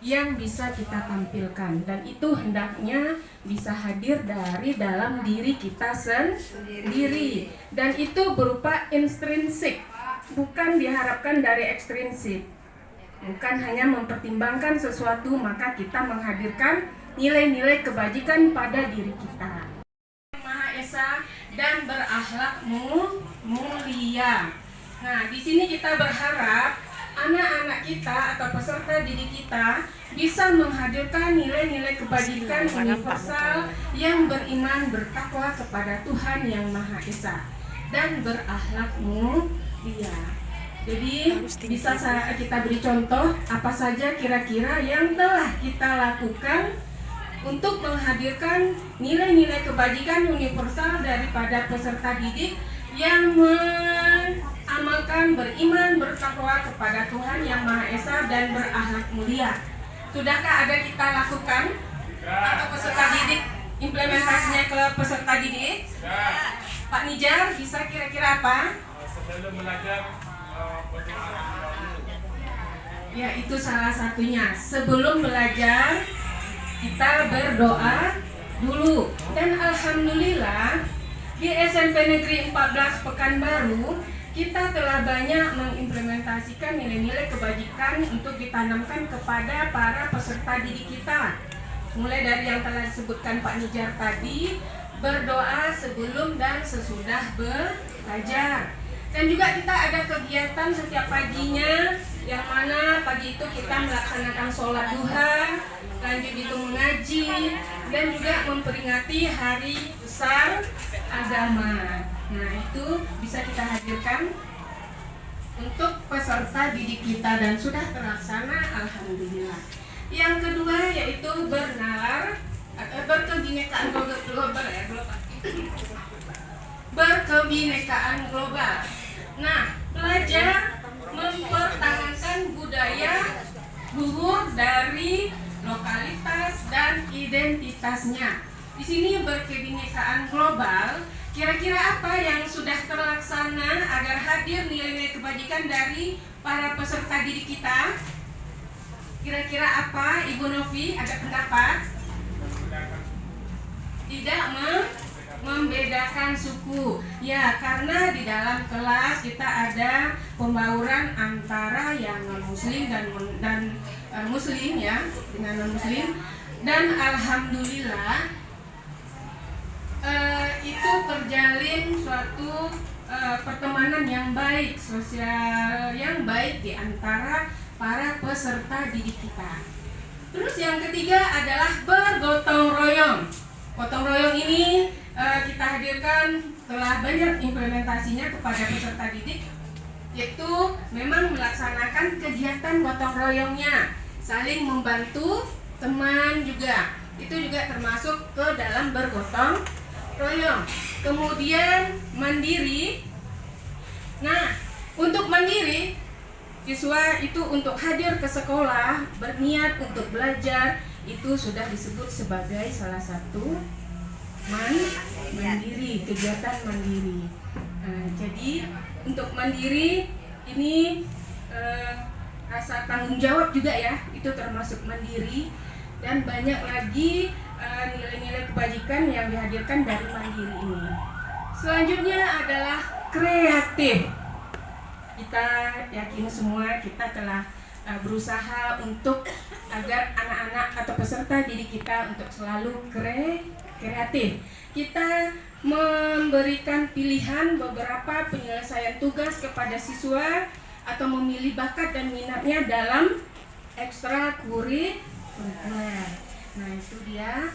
yang bisa kita tampilkan, dan itu hendaknya bisa hadir dari dalam diri kita sendiri, dan itu berupa intrinsik, bukan diharapkan dari ekstrinsik. Bukan hanya mempertimbangkan sesuatu, maka kita menghadirkan nilai-nilai kebajikan pada diri kita. Maha Esa dan berakhlak mulia. Nah, di sini kita berharap anak-anak kita atau peserta didik kita bisa menghadirkan nilai-nilai kebajikan universal yang beriman, bertakwa kepada Tuhan yang Maha Esa dan berakhlak mulia. Jadi bisa kita beri contoh apa saja kira-kira yang telah kita lakukan untuk menghadirkan nilai-nilai kebajikan universal daripada peserta didik yang mengamalkan, beriman, bertakwa kepada Tuhan yang Maha Esa dan berakhlak mulia. Sudahkah ada kita lakukan atau peserta didik implementasinya ke peserta didik? Pak Nijar, bisa kira-kira apa? Sebelum belajar Ya, itu salah satunya. Sebelum belajar kita berdoa dulu. Dan alhamdulillah di SMP Negeri 14 Pekanbaru kita telah banyak mengimplementasikan nilai-nilai kebajikan untuk ditanamkan kepada para peserta didik kita. Mulai dari yang telah disebutkan Pak Nijar tadi, berdoa sebelum dan sesudah belajar. Dan juga kita ada kegiatan setiap paginya, yang mana pagi itu kita melaksanakan sholat duha, lanjut itu mengaji, dan juga memperingati hari besar agama. Nah, itu bisa kita hadirkan untuk peserta didik kita dan sudah terlaksana, alhamdulillah. Yang kedua yaitu bernalar berkebinekaan global ya, berkebinekaan global. Nah, belajar mempertahankan budaya luhur dari lokalitas dan identitasnya. Di sini berkebinekaan global, kira-kira apa yang sudah terlaksana agar hadir nilai-nilai kebajikan dari para peserta didik kita? Kira-kira apa, Ibu Novi? Ada pendapat? Tidak membedakan suku. Ya, karena di dalam kelas kita ada pembauran antara yang non-muslim dan muslim ya, dengan non-muslim. Dan alhamdulillah itu terjalin suatu pertemanan yang baik, sosial yang baik di antara para peserta didik kita. Terus yang ketiga adalah bergotong royong. Gotong royong ini kita hadirkan telah banyak implementasinya kepada peserta didik, yaitu memang melaksanakan kegiatan gotong royongnya, saling membantu teman juga. Itu juga termasuk ke dalam bergotong royong. Kemudian mandiri. Nah, untuk mandiri, siswa itu untuk hadir ke sekolah, berniat untuk belajar, itu sudah disebut sebagai salah satu mandiri, kegiatan mandiri. Nah, jadi untuk mandiri ini rasa tanggung jawab juga ya, itu termasuk mandiri. Dan banyak lagi nilai-nilai kebajikan yang dihadirkan dari mandiri ini. Selanjutnya adalah kreatif. Kita yakin semua kita telah berusaha untuk agar anak-anak atau peserta didik kita untuk selalu kreatif. Kita memberikan pilihan beberapa penyelesaian tugas kepada siswa atau memilih bakat dan minatnya dalam ekstrakurikuler. Nah, itu dia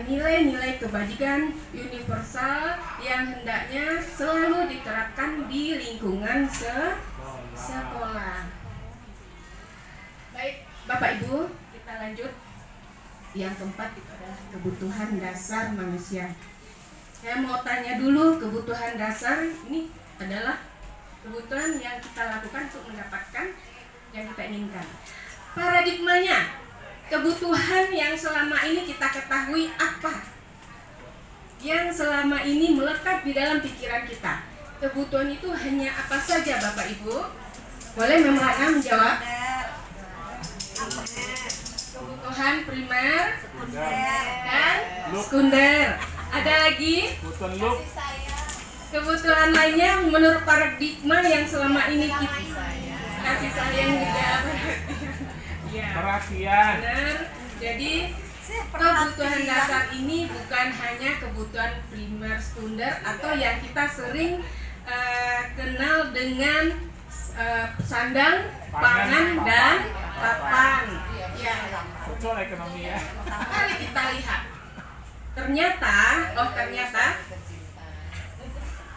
nilai-nilai kebajikan universal yang hendaknya selalu diterapkan di lingkungan sekolah. Baik, Bapak Ibu, kita lanjut. Yang keempat itu adalah kebutuhan dasar manusia. Saya mau tanya dulu, kebutuhan dasar ini adalah kebutuhan yang kita lakukan untuk mendapatkan yang kita inginkan. Paradigmanya, kebutuhan yang selama ini kita ketahui apa? Yang selama ini melekat di dalam pikiran kita. Kebutuhan itu hanya apa saja Bapak Ibu? Boleh Memrana menjawab? Kebutuhan primer dan sekunder. Ada lagi? Kebutuhan look. Kebutuhan lainnya menurut paradigma yang selama ini kita kasih sayang juga perhatian. Ya, Perhatian. benar. Jadi kebutuhan dasar ini bukan hanya kebutuhan primer, sekunder atau yang kita sering kenal dengan sandang, pangan, dan papan. Ya, Bocor ekonomi ya. mari kita lihat. Ternyata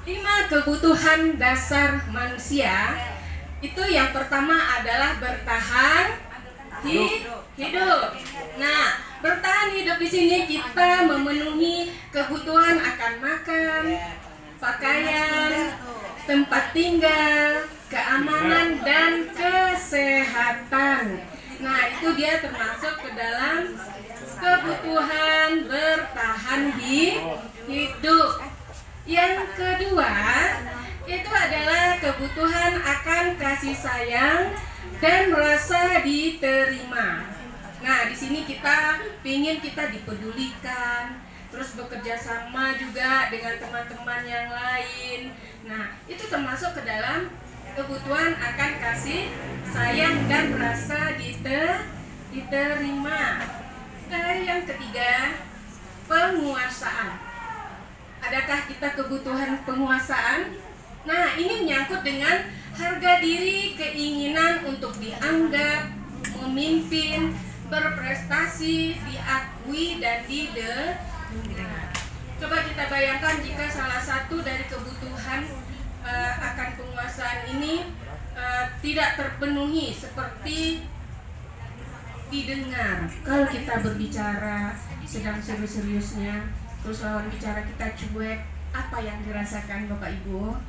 5 kebutuhan dasar manusia itu yang pertama adalah bertahan hidup. Nah, bertahan hidup di sini kita memenuhi kebutuhan akan makan, pakaian, tempat tinggal, keamanan dan kesehatan. Nah, itu dia termasuk ke dalam kebutuhan bertahan hidup. Yang kedua, itu adalah kebutuhan akan kasih sayang dan rasa diterima. Nah, di sini kita ingin kita dipedulikan, terus bekerja sama juga dengan teman-teman yang lain. Nah, itu termasuk ke dalam kebutuhan akan kasih sayang dan rasa diterima. Dan yang ketiga, penguasaan. Adakah kita kebutuhan penguasaan? Nah, ini menyangkut dengan harga diri, keinginan untuk dianggap, memimpin, berprestasi, diakui, dan didengar. Coba kita bayangkan jika salah satu dari kebutuhan akan penguasaan ini tidak terpenuhi, seperti didengar. Kalau kita berbicara sedang serius-seriusnya, terus lawan bicara kita cuek, apa yang dirasakan Bapak Ibu?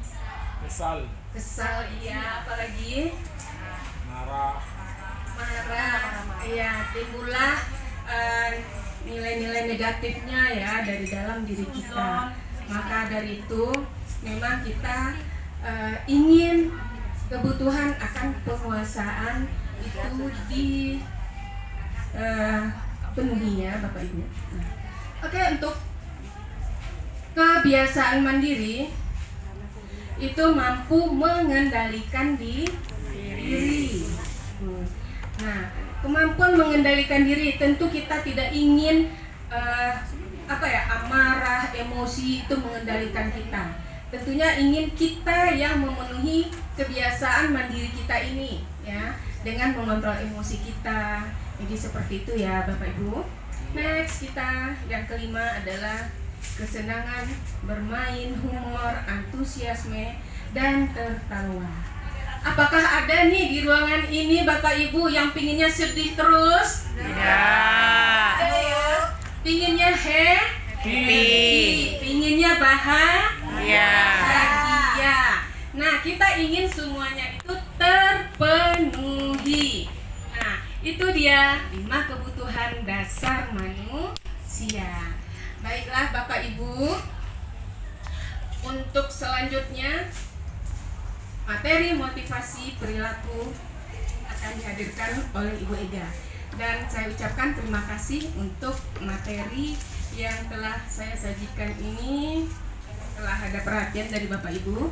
Kesal, iya. Apalagi Marah. Iya, timbullah nilai-nilai negatifnya ya dari dalam diri kita. Maka dari itu memang kita ingin kebutuhan akan penguasaan itu dipenuhi ya Bapak Ibu. Oke, untuk kebiasaan mandiri itu mampu mengendalikan diri. Nah, kemampuan mengendalikan diri tentu kita tidak ingin amarah, emosi itu mengendalikan kita. Tentunya ingin kita yang memenuhi kebiasaan mandiri kita ini ya, dengan mengontrol emosi kita. Jadi seperti itu ya Bapak Ibu. Next, kita yang kelima adalah kesenangan, bermain, humor, antusiasme, dan tertawa. Apakah ada nih di ruangan ini Bapak Ibu yang pinginnya sedih terus? Ya. Pinginnya happy. Pinginnya bahagia. Nah, kita ingin semuanya itu terpenuhi. Nah, itu dia 5 kebutuhan dasar manusia. Baiklah Bapak Ibu, untuk selanjutnya materi motivasi perilaku akan dihadirkan oleh Ibu Ega. Dan saya ucapkan terima kasih untuk materi yang telah saya sajikan ini. Telah ada perhatian dari Bapak Ibu.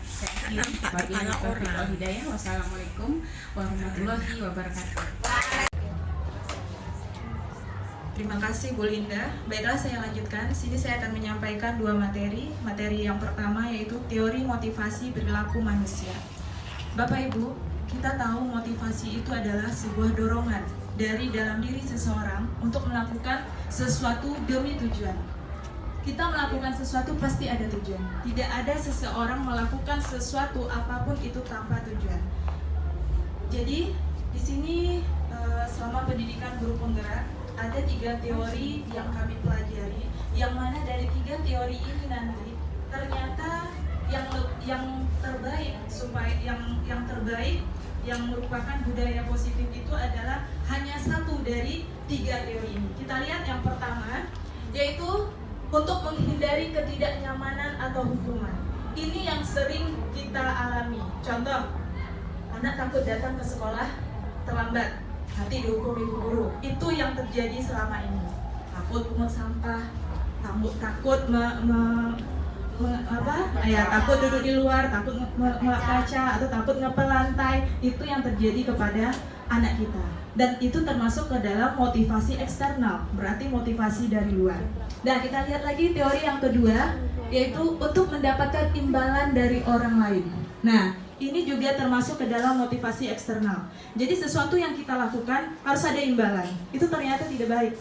Saya akhiri. Wabillahi hidayah. Wassalamualaikum warahmatullahi wabarakatuh. Terima kasih Bu Linda. Baiklah, saya lanjutkan. Sini saya akan menyampaikan 2 materi. Materi yang pertama yaitu teori motivasi perilaku manusia. Bapak Ibu, kita tahu motivasi itu adalah sebuah dorongan dari dalam diri seseorang untuk melakukan sesuatu demi tujuan. Kita melakukan sesuatu pasti ada tujuan. Tidak ada seseorang melakukan sesuatu apapun itu tanpa tujuan. Jadi di sini selama pendidikan guru penggerak ada 3 teori yang kami pelajari, yang mana dari 3 ketiga teori ini nanti ternyata yang terbaik supaya yang terbaik yang merupakan budaya positif itu adalah hanya satu dari 3 teori ini. Kita lihat yang pertama, yaitu untuk menghindari ketidaknyamanan atau hukuman. Ini yang sering kita alami. Contoh, anak takut datang ke sekolah terlambat, nanti dihukum ibu guru. Itu yang terjadi selama ini. Takut pungut sampah, takut takut duduk di luar, takut ngelak kaca, atau takut ngepel lantai. Itu yang terjadi kepada anak kita. Dan itu termasuk ke dalam motivasi eksternal, berarti motivasi dari luar. Nah, kita lihat lagi teori yang kedua, yaitu untuk mendapatkan imbalan dari orang lain. Nah, ini juga termasuk ke dalam motivasi eksternal. Jadi sesuatu yang kita lakukan harus ada imbalan. Itu ternyata tidak baik.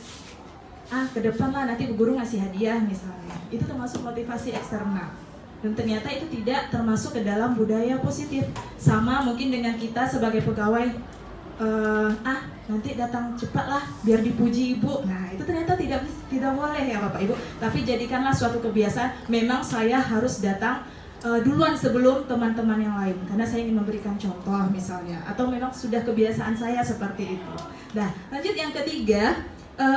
Ke depan lah nanti bu guru ngasih hadiah misalnya. Itu termasuk motivasi eksternal. Dan ternyata itu tidak termasuk ke dalam budaya positif. Sama mungkin dengan kita sebagai pegawai, nanti datang cepat lah biar dipuji ibu. Nah, itu ternyata tidak boleh ya Bapak Ibu. Tapi jadikanlah suatu kebiasaan, memang saya harus datang duluan sebelum teman-teman yang lain, karena saya ingin memberikan contoh misalnya, atau memang sudah kebiasaan saya seperti itu. Nah, lanjut yang ketiga,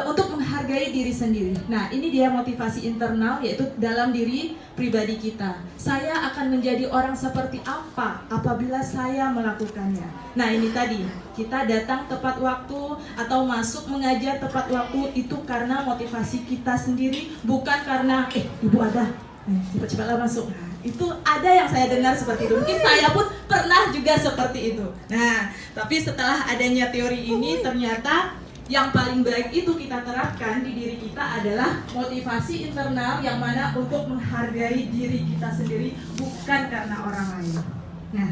untuk menghargai diri sendiri. Nah, ini dia motivasi internal, yaitu dalam diri pribadi kita. Saya akan menjadi orang seperti apa apabila saya melakukannya. Nah, ini tadi, kita datang tepat waktu atau masuk mengajar tepat waktu itu karena motivasi kita sendiri, bukan karena ibu ada, cepat-cepatlah masuk. Nah, itu ada yang saya dengar seperti itu. Mungkin saya pun pernah juga seperti itu. Nah, tapi setelah adanya teori ini, ternyata yang paling baik itu kita terapkan di diri kita adalah motivasi internal, yang mana untuk menghargai diri kita sendiri, bukan karena orang lain. Nah,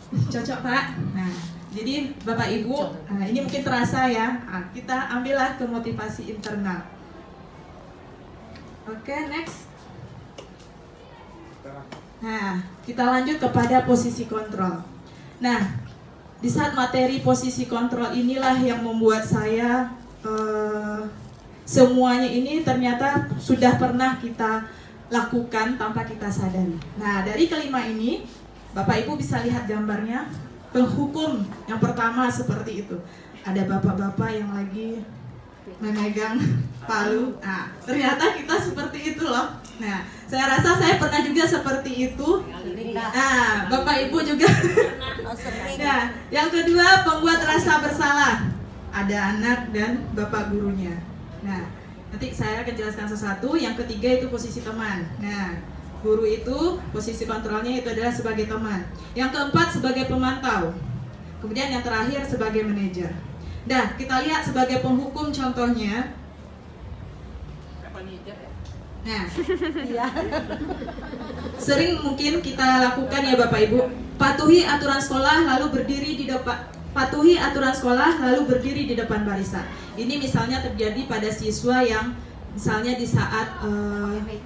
cocok Pak. Nah, jadi Bapak Ibu, ini mungkin terasa ya. Kita ambillah ke motivasi internal. Oke, next. Nah, kita lanjut kepada posisi kontrol. Nah, di saat materi posisi kontrol inilah yang membuat saya semuanya ini ternyata sudah pernah kita lakukan tanpa kita sadari. Nah, dari kelima ini, Bapak Ibu bisa lihat gambarnya. Penghukum yang pertama seperti itu. Ada bapak-bapak yang lagi memegang palu. Nah, ternyata kita seperti itu loh. Nah, saya rasa saya pernah juga seperti itu. Nah, Bapak Ibu juga. Nah, yang kedua, pembuat rasa bersalah. Ada anak dan bapak gurunya. Nah, nanti saya akan jelaskan sesuatu. Yang ketiga itu posisi teman. Nah, guru itu posisi kontrolnya itu adalah sebagai teman. Yang keempat sebagai pemantau. Kemudian yang terakhir sebagai manajer. Nah, kita lihat sebagai penghukum contohnya. Nah, sering mungkin kita lakukan ya Bapak Ibu, patuhi aturan sekolah lalu berdiri di depan barisan. Ini misalnya terjadi pada siswa yang misalnya di saat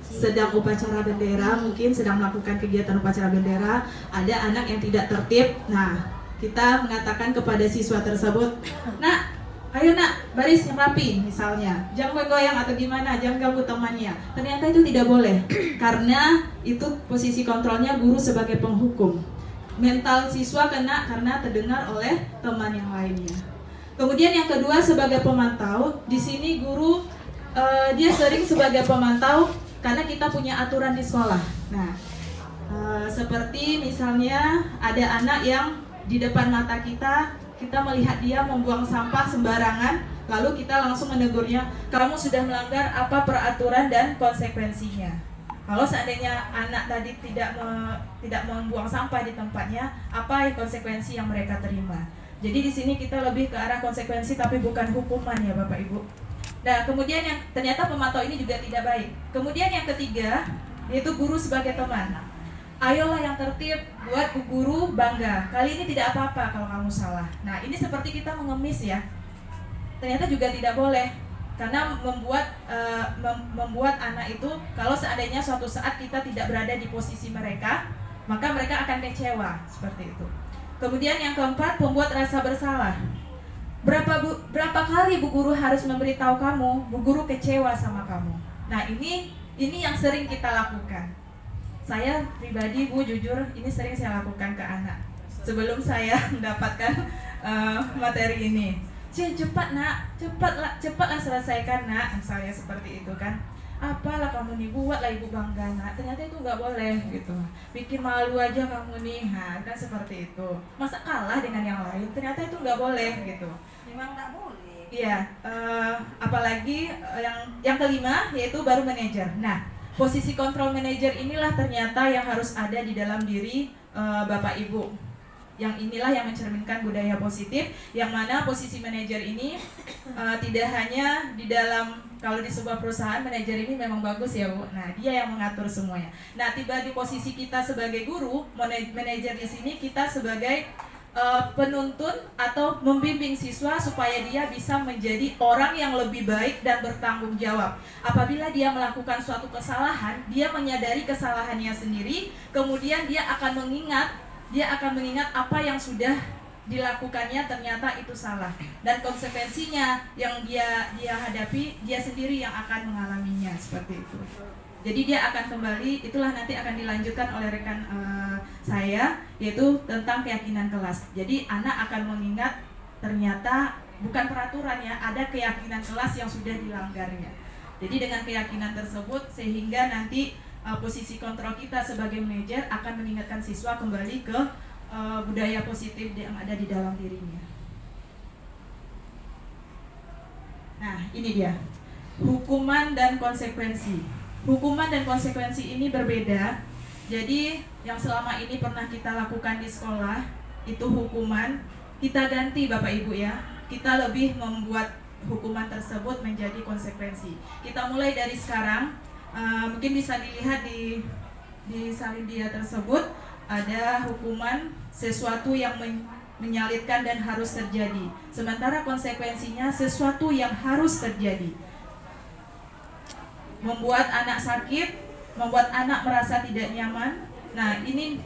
sedang upacara bendera, mungkin sedang melakukan kegiatan upacara bendera, ada anak yang tidak tertib. Nah, kita mengatakan kepada siswa tersebut, "Nak, ayo nak, baris yang rapi," misalnya. Jangan goyang atau gimana, jangan ganggu temannya. Ternyata itu tidak boleh, karena itu posisi kontrolnya guru sebagai penghukum. Mental siswa kena karena terdengar oleh teman yang lainnya. Kemudian yang kedua sebagai pemantau. Di sini guru dia sering sebagai pemantau karena kita punya aturan di sekolah. Nah, seperti misalnya ada anak yang di depan mata kita melihat dia membuang sampah sembarangan, lalu kita langsung menegurnya, "Kamu sudah melanggar apa peraturan dan konsekuensinya." Kalau seandainya anak tadi tidak membuang sampah di tempatnya, apa konsekuensi yang mereka terima? Jadi di sini kita lebih ke arah konsekuensi tapi bukan hukuman ya Bapak Ibu. Nah, kemudian yang ternyata pemantau ini juga tidak baik. Kemudian yang ketiga, yaitu guru sebagai teman. Ayolah yang tertib, buat bu guru bangga. Kali ini tidak apa-apa kalau kamu salah. Nah, ini seperti kita mengemis ya. Ternyata juga tidak boleh, karena membuat anak itu, kalau seandainya suatu saat kita tidak berada di posisi mereka, maka mereka akan kecewa seperti itu. Kemudian yang keempat, pembuat rasa bersalah. Berapa kali bu guru harus memberitahu kamu, bu guru kecewa sama kamu. Nah, ini Ini yang sering kita lakukan. Saya pribadi, Bu, jujur, ini sering saya lakukan ke anak. Sebelum saya mendapatkan materi ini, cepat nak, cepatlah selesaikan nak, misalnya seperti itu kan. Apalah kamu nih, buatlah ibu bangga nak. Ternyata itu nggak boleh gitu. Bikin malu aja kamu nih, kan seperti itu. Masa kalah dengan yang lain? Ternyata itu nggak boleh gitu. Memang nggak boleh. Iya, apalagi yang kelima yaitu baru manajer. Nah, posisi kontrol manajer inilah ternyata yang harus ada di dalam diri Bapak Ibu. Yang inilah yang mencerminkan budaya positif, yang mana posisi manajer ini tidak hanya di dalam, kalau di sebuah perusahaan manajer ini memang bagus ya Bu. Nah, dia yang mengatur semuanya. Nah, tiba di posisi kita sebagai guru, manajer di sini kita sebagai penuntun atau membimbing siswa supaya dia bisa menjadi orang yang lebih baik dan bertanggung jawab. Apabila dia melakukan suatu kesalahan, dia menyadari kesalahannya sendiri, kemudian dia akan mengingat apa yang sudah dilakukannya ternyata itu salah, dan konsekuensinya yang dia hadapi, dia sendiri yang akan mengalaminya, seperti itu. Jadi dia akan kembali, itulah nanti akan dilanjutkan oleh rekan saya, yaitu tentang keyakinan kelas. Jadi anak akan mengingat ternyata bukan peraturan ya, ada keyakinan kelas yang sudah dilanggarnya. Jadi dengan keyakinan tersebut sehingga nanti posisi kontrol kita sebagai manajer akan mengingatkan siswa kembali ke budaya positif yang ada di dalam dirinya. Nah, ini dia. Hukuman dan konsekuensi. Hukuman dan konsekuensi ini berbeda. Jadi, yang selama ini pernah kita lakukan di sekolah, itu hukuman, kita ganti Bapak Ibu ya. Kita lebih membuat hukuman tersebut menjadi konsekuensi. Kita mulai dari sekarang. Mungkin bisa dilihat di salin dia tersebut ada hukuman sesuatu yang menyalitkan dan harus terjadi, sementara konsekuensinya sesuatu yang harus terjadi. Membuat anak sakit, membuat anak merasa tidak nyaman. Nah, ini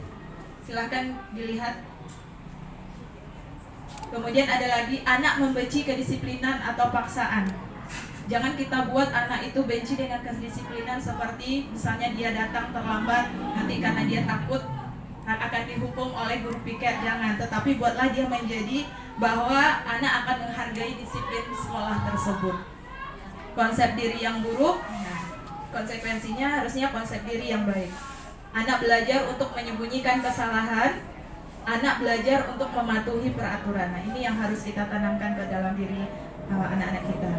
silahkan dilihat. Kemudian ada lagi anak membenci kedisiplinan atau paksaan. Jangan kita buat anak itu benci dengan kedisiplinan, seperti misalnya dia datang terlambat, nanti karena dia takut akan dihukum oleh guru piket, jangan. Tetapi buatlah dia menjadi bahwa anak akan menghargai disiplin sekolah tersebut. Konsep diri yang buruk, nah, konsekuensinya harusnya konsep diri yang baik. Anak belajar untuk menyembunyikan kesalahan, anak belajar untuk mematuhi peraturan. Nah, ini yang harus kita tanamkan ke dalam diri anak-anak kita.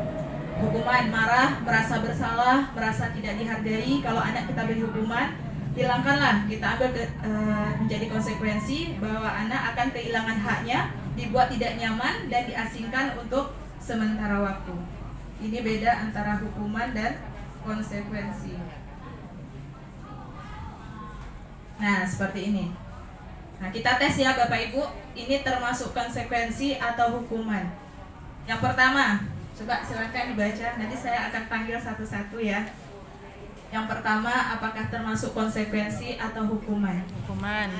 Hukuman, marah, merasa bersalah, merasa tidak dihargai. Kalau anak kita beri hukuman, hilangkanlah, kita ambil menjadi konsekuensi bahwa anak akan kehilangan haknya, dibuat tidak nyaman dan diasingkan untuk sementara waktu. Ini beda antara hukuman dan konsekuensi. Nah, seperti ini. Nah, kita tes ya Bapak Ibu, ini termasuk konsekuensi atau hukuman. Yang pertama, coba silakan dibaca, nanti saya akan panggil satu-satu ya. Yang pertama, apakah termasuk konsekuensi atau hukuman? Hukuman.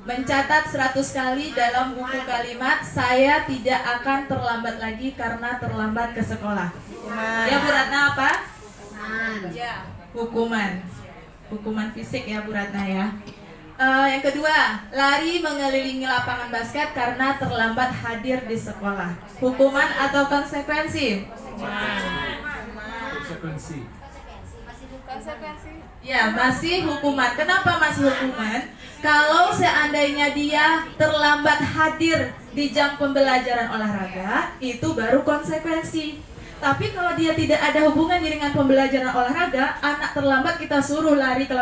Mencatat 100 kali dalam buku kalimat, saya tidak akan terlambat lagi karena terlambat ke sekolah. Hukuman. Ya Bu Ratna apa? Ya. Hukuman. Hukuman fisik ya Bu Ratna ya. Yang kedua, lari mengelilingi lapangan basket karena terlambat hadir di sekolah. Hukuman atau konsekuensi? Konsekuensi. Ya, masih hukuman. Kenapa masih hukuman? Kalau seandainya dia terlambat hadir di jam pembelajaran olahraga, itu baru konsekuensi. Tapi kalau dia tidak ada hubungan dengan pembelajaran olahraga, anak terlambat kita suruh lari ke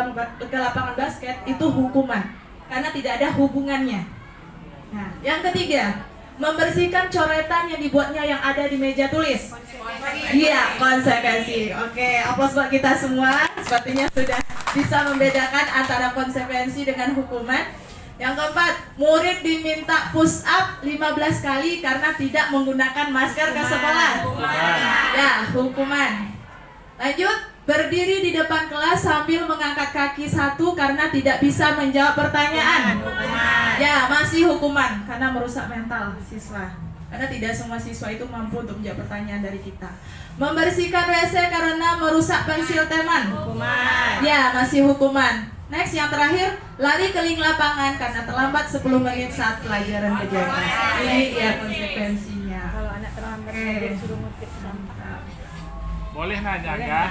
lapangan basket, itu hukuman. Karena tidak ada hubungannya. Nah, yang ketiga, membersihkan coretan yang dibuatnya yang ada di meja tulis. Iya, konsekuensi. Oke, aplaus buat kita semua. Sepertinya sudah bisa membedakan antara konsekuensi dengan hukuman. Yang keempat, murid diminta push up 15 kali karena tidak menggunakan masker ke sekolah. Ya, hukuman. Lanjut, berdiri di depan kelas sambil mengangkat kaki satu karena tidak bisa menjawab pertanyaan. Ya, masih hukuman karena merusak mental siswa. karena tidak semua siswa itu mampu untuk menjawab pertanyaan dari kita. Membersihkan WC karena merusak pensil teman. Hukuman. Ya, masih hukuman. Next, yang terakhir, lari keliling lapangan karena terlambat 10 menit saat pelajaran berjalan. Ini ya konsekuensinya. Kalau anak terlambat dia suruh ngutip sampah. Boleh nanya kah?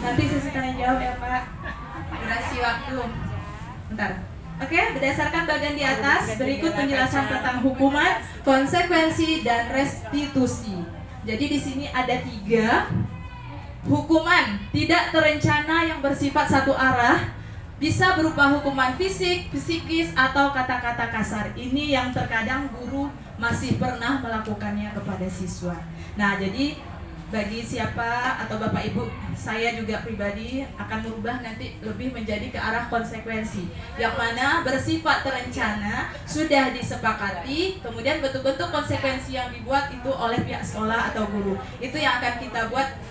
Nanti sesi tanya jawab ya Pak. Durasi waktu. Bentar. Oke, berdasarkan bagian di atas, berikut penjelasan tentang hukuman, konsekuensi, dan restitusi. Jadi di sini ada 3. Hukuman tidak terencana yang bersifat satu arah, bisa berupa hukuman fisik, psikis, atau kata-kata kasar. Ini yang terkadang guru masih pernah melakukannya kepada siswa. Nah, jadi bagi siapa atau Bapak Ibu, saya juga pribadi akan merubah nanti lebih menjadi ke arah konsekuensi, yang mana bersifat terencana, sudah disepakati, kemudian betul-betul konsekuensi yang dibuat itu oleh pihak sekolah atau guru. Itu yang akan kita buat,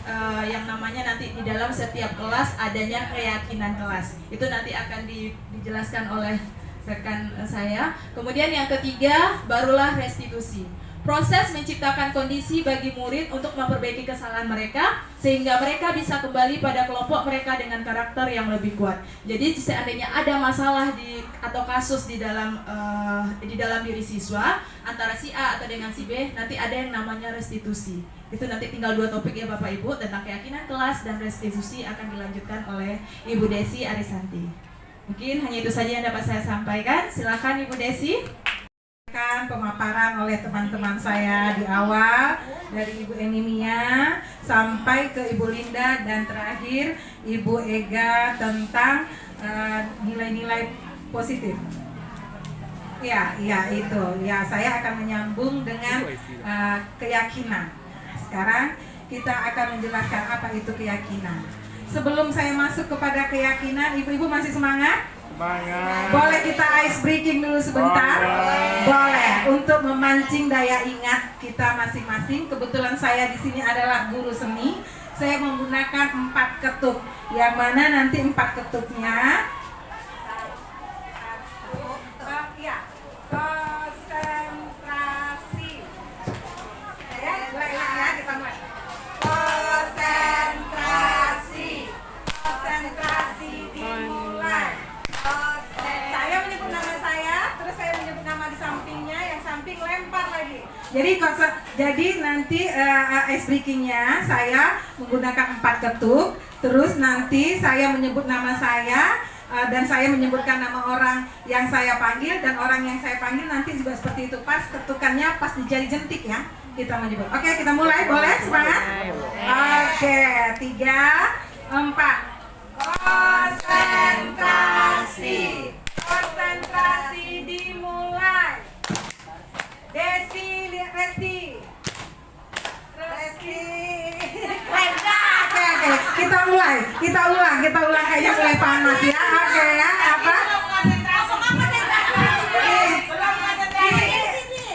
yang namanya nanti di dalam setiap kelas adanya keyakinan kelas. Itu nanti akan dijelaskan oleh rekan saya. Kemudian yang ketiga, barulah restitusi. Proses menciptakan kondisi bagi murid untuk memperbaiki kesalahan mereka sehingga mereka bisa kembali pada kelompok mereka dengan karakter yang lebih kuat. Jadi seandainya ada masalah atau kasus di dalam diri siswa antara si A atau dengan si B, nanti ada yang namanya restitusi. Itu nanti tinggal 2 topik ya Bapak Ibu, tentang keyakinan kelas dan restitusi akan dilanjutkan oleh Ibu Desi Arisanti. Mungkin hanya itu saja yang dapat saya sampaikan. Silakan Ibu Desi. Pemaparan oleh teman-teman saya di awal, dari Ibu Enimia sampai ke Ibu Linda dan terakhir Ibu Ega tentang nilai-nilai positif. Ya itu. Ya, saya akan menyambung dengan keyakinan. Sekarang kita akan menjelaskan apa itu keyakinan. Sebelum saya masuk kepada keyakinan, ibu-ibu masih semangat? Semangat. Boleh kita ice breaking dulu sebentar? Boleh. Untuk memancing daya ingat kita masing-masing. Kebetulan saya di sini adalah guru seni. Saya menggunakan 4 ketuk. Yang mana nanti 4 ketuknya? Konsentrasi. Ya, mulai ya, kita mulai. Konsentrasi dimulai. Saya menyebut nama saya, terus saya menyebut nama di sampingnya, yang samping lempar lagi. Jadi nanti ice breakingnya saya menggunakan 4 ketuk, terus nanti saya menyebut nama saya dan saya menyebutkan nama orang yang saya panggil dan orang yang saya panggil nanti juga seperti itu, pas ketukannya pas di jari jentik ya kita menyebut. Oke, kita mulai, boleh semangat? Oke, 3, 4. Konsentrasi dimulai. Desi, Resti. Oke, kita mulai. Kita ulang kayaknya mulai panas ya. Oke ya, apa?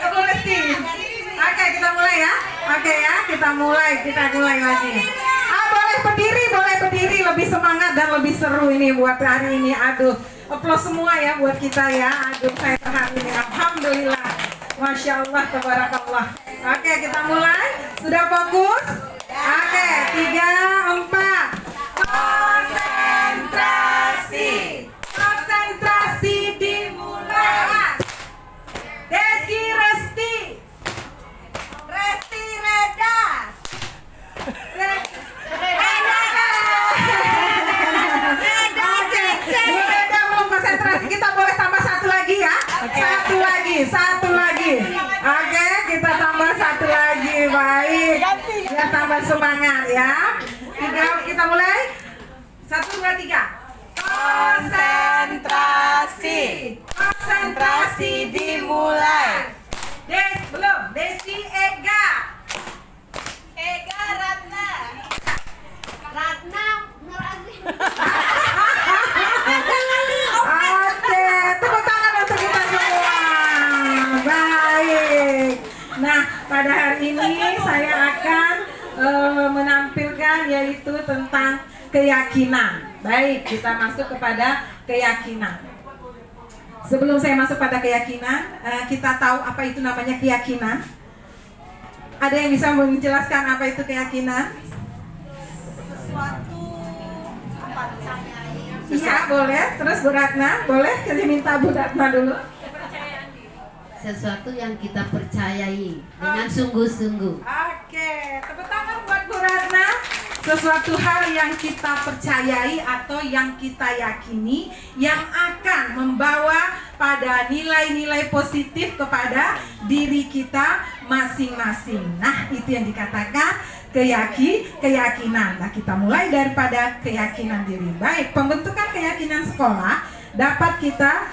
Resti. Oke, kita mulai ya. Oke ya, kita mulai lagi. Boleh berdiri, lebih semangat dan lebih seru ini buat hari ini. Aduh, aplaus semua ya buat kita ya. Aduh, saya terharu ini. Alhamdulillah. Masya Allah, tabarakallah. Oke, kita mulai. Sudah fokus? Oke, 3, 4. Konsentrasi dimulai. Desi, Resti. Resti, Reda. Kita boleh tambah 1 lagi ya. Satu lagi. Oke, kita tambah 1 lagi. Baik. Ya, tambah semangat ya. 3, kita mulai. 1, 2, 3. Konsentrasi dimulai. Belum. Desi, Ega. Ratna Nur Azim. Oke, tepuk tangan untuk kita semua. Baik. Nah, pada hari ini saya akan menampilkan yaitu tentang keyakinan. Baik, kita masuk kepada keyakinan. Sebelum saya masuk pada keyakinan, kita tahu apa itu namanya keyakinan. Ada yang bisa menjelaskan apa itu keyakinan? Sesuatu apa dipercayai. Iya, boleh. Terus Bu Ratna, boleh? Kita minta Bu Ratna dulu. Sesuatu yang kita percayai dengan sungguh-sungguh. Oke, tepuk tangan buat Bu Ratna. Sesuatu hal yang kita percayai atau yang kita yakini yang akan membawa pada nilai-nilai positif kepada diri kita masing-masing. Nah, itu yang dikatakan keyakinan. Nah, kita mulai daripada keyakinan diri. Baik, pembentukan keyakinan sekolah dapat kita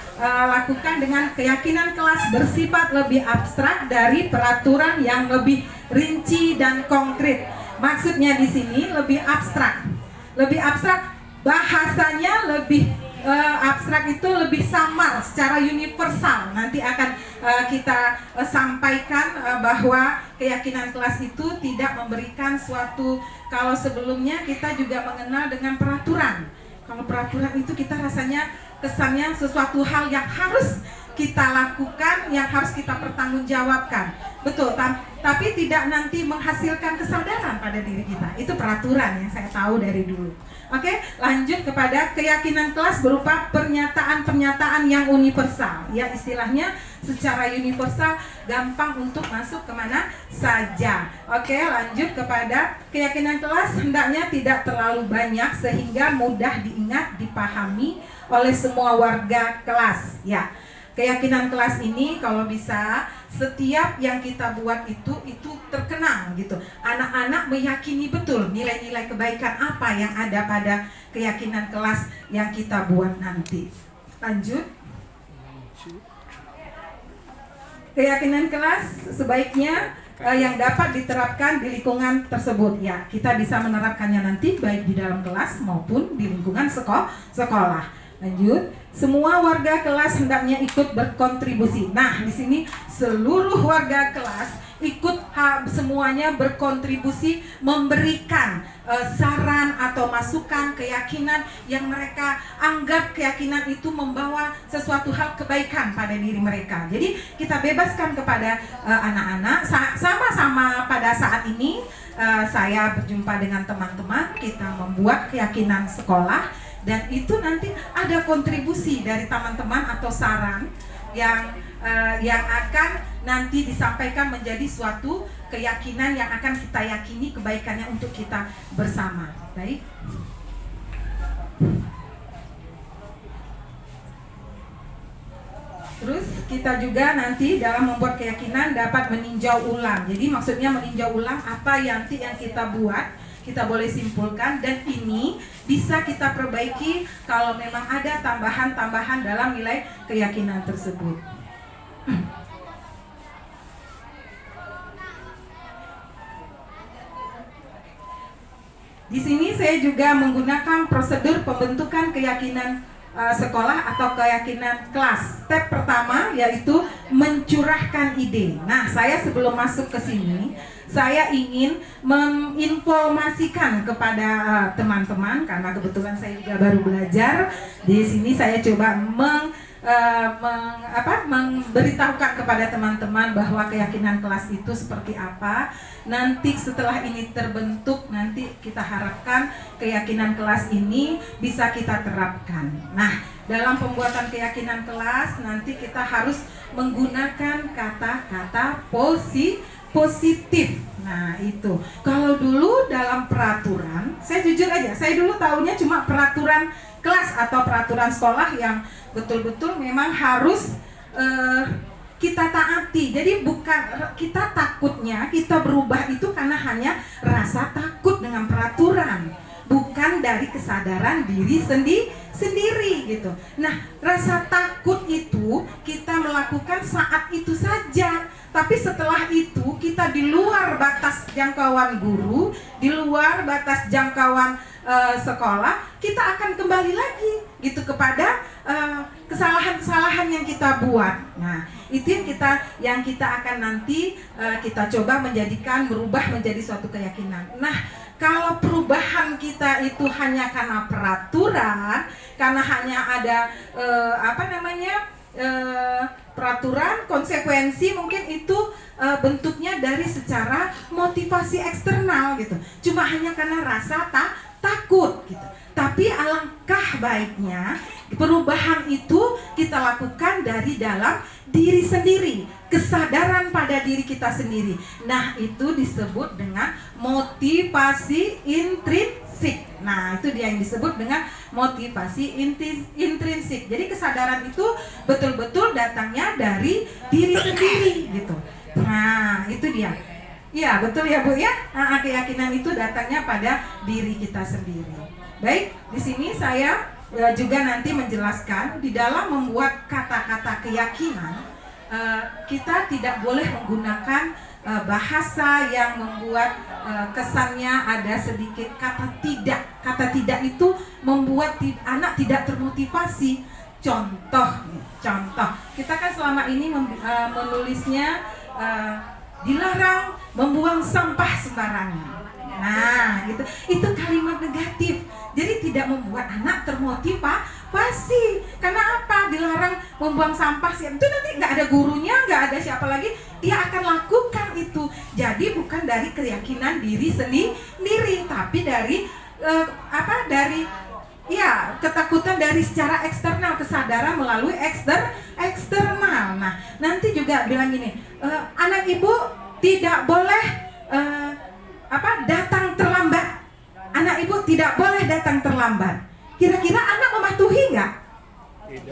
lakukan dengan keyakinan kelas bersifat lebih abstrak dari peraturan yang lebih rinci dan konkret. Maksudnya di sini lebih abstrak. Lebih abstrak, bahasanya lebih abstrak itu lebih samar secara universal. Nanti akan kita sampaikan bahwa keyakinan kelas itu tidak memberikan suatu, kalau sebelumnya kita juga mengenal dengan peraturan. Kalau peraturan itu kita rasanya kesannya sesuatu hal yang harus kita lakukan, yang harus kita pertanggungjawabkan. Betul, tapi tidak nanti menghasilkan kesadaran pada diri kita. Itu peraturan yang saya tahu dari dulu. Oke, lanjut kepada keyakinan kelas berupa pernyataan-pernyataan yang universal. Ya, istilahnya secara universal gampang untuk masuk kemana saja. Oke, lanjut kepada keyakinan kelas hendaknya tidak terlalu banyak sehingga mudah diingat, dipahami oleh semua warga kelas. Ya, keyakinan kelas ini kalau bisa setiap yang kita buat itu terkenang gitu. Anak-anak meyakini betul nilai-nilai kebaikan apa yang ada pada keyakinan kelas yang kita buat nanti. Lanjut. Keyakinan kelas sebaiknya yang dapat diterapkan di lingkungan tersebut. Ya, kita bisa menerapkannya nanti baik di dalam kelas maupun di lingkungan sekolah. Lanjut, semua warga kelas hendaknya ikut berkontribusi. Nah, di sini seluruh warga kelas ikut semuanya berkontribusi, memberikan saran atau masukan keyakinan yang mereka anggap keyakinan itu membawa sesuatu hal kebaikan pada diri mereka. Jadi kita bebaskan kepada anak-anak. Sama-sama pada saat ini saya berjumpa dengan teman-teman, kita membuat keyakinan sekolah. Dan itu nanti ada kontribusi dari teman-teman atau saran yang akan nanti disampaikan menjadi suatu keyakinan yang akan kita yakini kebaikannya untuk kita bersama. Baik. Terus kita juga nanti dalam membuat keyakinan dapat meninjau ulang. Jadi maksudnya meninjau ulang apa yang kita buat. Kita boleh simpulkan dan ini bisa kita perbaiki kalau memang ada tambahan-tambahan dalam nilai keyakinan tersebut. Di sini saya juga menggunakan prosedur pembentukan keyakinan sekolah atau keyakinan kelas. Step pertama yaitu mencurahkan ide. Nah, saya sebelum masuk ke sini saya ingin menginformasikan kepada teman-teman karena kebetulan saya juga baru belajar. Di sini saya coba memberitahukan kepada teman-teman bahwa keyakinan kelas itu seperti apa. Nanti setelah ini terbentuk, nanti kita harapkan keyakinan kelas ini bisa kita terapkan. Nah, dalam pembuatan keyakinan kelas nanti kita harus menggunakan kata-kata positif. Nah, itu. Kalau dulu dalam peraturan, saya jujur aja, saya dulu tahunya cuma peraturan kelas atau peraturan sekolah yang betul-betul memang harus kita taati. Jadi bukan kita takutnya kita berubah itu karena hanya rasa takut dengan peraturan, bukan dari kesadaran diri sendiri gitu. Nah, rasa takut itu kita melakukan saat itu saja. Tapi setelah itu kita di luar batas jangkauan guru, di luar batas jangkauan sekolah, kita akan kembali lagi gitu kepada kesalahan-kesalahan yang kita buat. Nah, itu yang kita akan nanti kita coba merubah menjadi suatu keyakinan. Nah, kalau perubahan kita itu hanya karena peraturan, karena hanya ada peraturan, konsekuensi mungkin itu bentuknya dari secara motivasi eksternal gitu. Cuma hanya karena rasa takut gitu. Tapi alangkah baiknya perubahan itu kita lakukan dari dalam diri sendiri, kesadaran pada diri kita sendiri. Nah, itu disebut dengan motivasi intrinsik. Nah, itu dia yang disebut dengan motivasi intrinsik. Jadi kesadaran itu betul-betul datangnya dari diri sendiri gitu. Nah, itu dia. Iya, betul ya Bu ya. Nah, keyakinan itu datangnya pada diri kita sendiri. Baik, di sini saya juga nanti menjelaskan di dalam membuat kata-kata keyakinan, kita tidak boleh menggunakan bahasa yang membuat kesannya ada sedikit kata tidak. Kata tidak itu membuat anak tidak termotivasi. Contoh, kita kan selama ini menulisnya dilarang membuang sampah sembarangan. Nah, gitu. Itu kalimat negatif. Jadi tidak membuat anak termotivasi. Karena apa? Dilarang membuang sampah sih. Itu nanti nggak ada gurunya, nggak ada siapa lagi. Dia akan lakukan itu. Jadi bukan dari keyakinan diri sendiri, tapi dari ketakutan dari secara eksternal, kesadaran melalui eksternal. Nah, nanti juga bilang gini, anak ibu tidak boleh datang terlambat. Anak ibu tidak boleh datang terlambat. Kira-kira anak mematuhi nggak?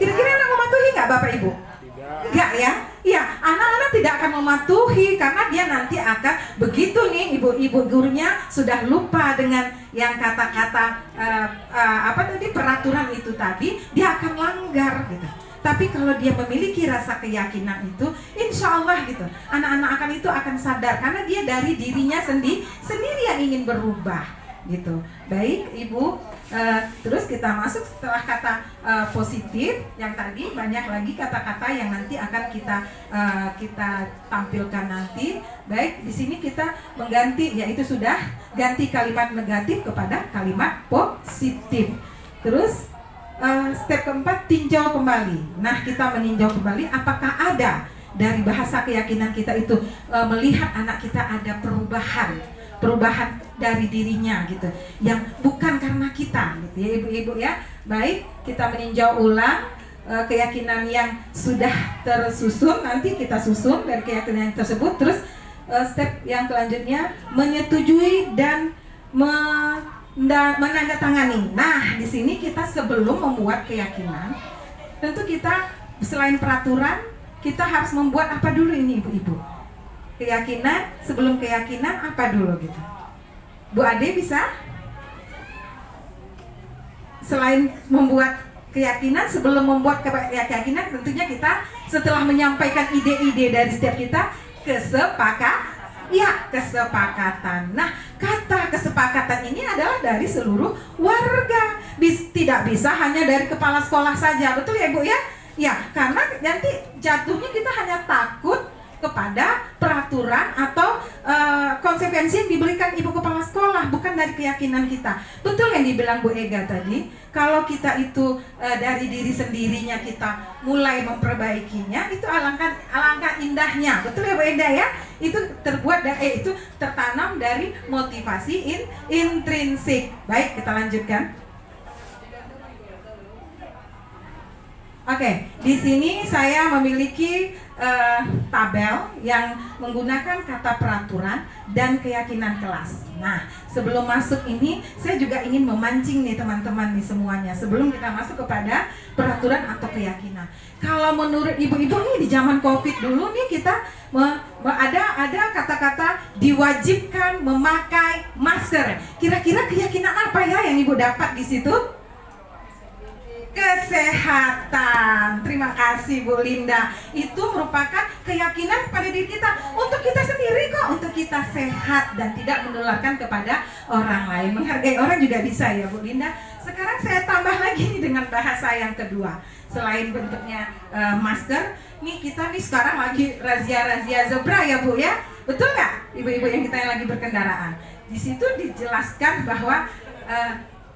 Kira-kira anak mematuhi nggak Bapak Ibu? Enggak ya? Iya, anak-anak tidak akan mematuhi karena dia nanti akan begitu nih ibu-ibu gurunya sudah lupa dengan yang kata-kata peraturan itu tadi, dia akan langgar gitu. Tapi kalau dia memiliki rasa keyakinan itu, insya Allah gitu, anak-anak itu akan sadar karena dia dari dirinya sendiri yang ingin berubah gitu. Baik Ibu, terus kita masuk setelah kata positif yang tadi, banyak lagi kata-kata yang nanti akan kita tampilkan nanti. Baik, di sini kita mengganti, yaitu sudah ganti kalimat negatif kepada kalimat positif. Terus step keempat, tinjau kembali. Nah, kita meninjau kembali apakah ada dari bahasa keyakinan kita itu melihat anak kita ada perubahan dari dirinya gitu, yang bukan karena kita gitu ya ibu-ibu ya. Baik, kita meninjau ulang keyakinan yang sudah tersusun, nanti kita susun dari keyakinan tersebut. Terus step yang selanjutnya menyetujui dan menandatangani. Nah, di sini kita sebelum membuat keyakinan, tentu kita selain peraturan, kita harus membuat apa dulu ini ibu-ibu? Keyakinan, sebelum keyakinan apa dulu gitu? Bu Ade bisa? Selain membuat keyakinan, sebelum membuat keyakinan, tentunya kita setelah menyampaikan ide-ide dari setiap kita, kesepakatan. Nah, kata kesepakatan ini adalah dari seluruh warga. Tidak bisa hanya dari kepala sekolah saja, betul ya Bu ya? Ya, karena nanti jatuhnya kita hanya takut kepada peraturan atau konsekuensi yang diberikan ibu kepala sekolah, bukan dari keyakinan kita. Betul yang dibilang Bu Ega tadi, kalau kita itu dari diri sendirinya kita mulai memperbaikinya, itu alangkah indahnya. Betul ya Bu Ega ya? Itu itu tertanam dari motivasi intrinsik. Baik, kita lanjutkan. Oke, di sini saya memiliki tabel yang menggunakan kata peraturan dan keyakinan kelas. Nah, sebelum masuk ini, saya juga ingin memancing nih teman-teman nih semuanya. Sebelum kita masuk kepada peraturan atau keyakinan. Kalau menurut ibu-ibu nih di zaman COVID dulu nih kita ada kata-kata diwajibkan memakai masker. Kira-kira keyakinan apa ya yang ibu dapat di situ? Kesehatan. Terima kasih Bu Linda. Itu merupakan keyakinan pada diri kita, untuk kita sendiri kok, untuk kita sehat dan tidak menularkan kepada orang lain. Menghargai orang juga bisa ya Bu Linda. Sekarang saya tambah lagi nih dengan bahasa yang kedua. Selain bentuknya masker, nih kita nih sekarang lagi razia zebra ya Bu ya. Betul nggak ibu-ibu yang kita yang lagi berkendaraan? Di situ dijelaskan bahwa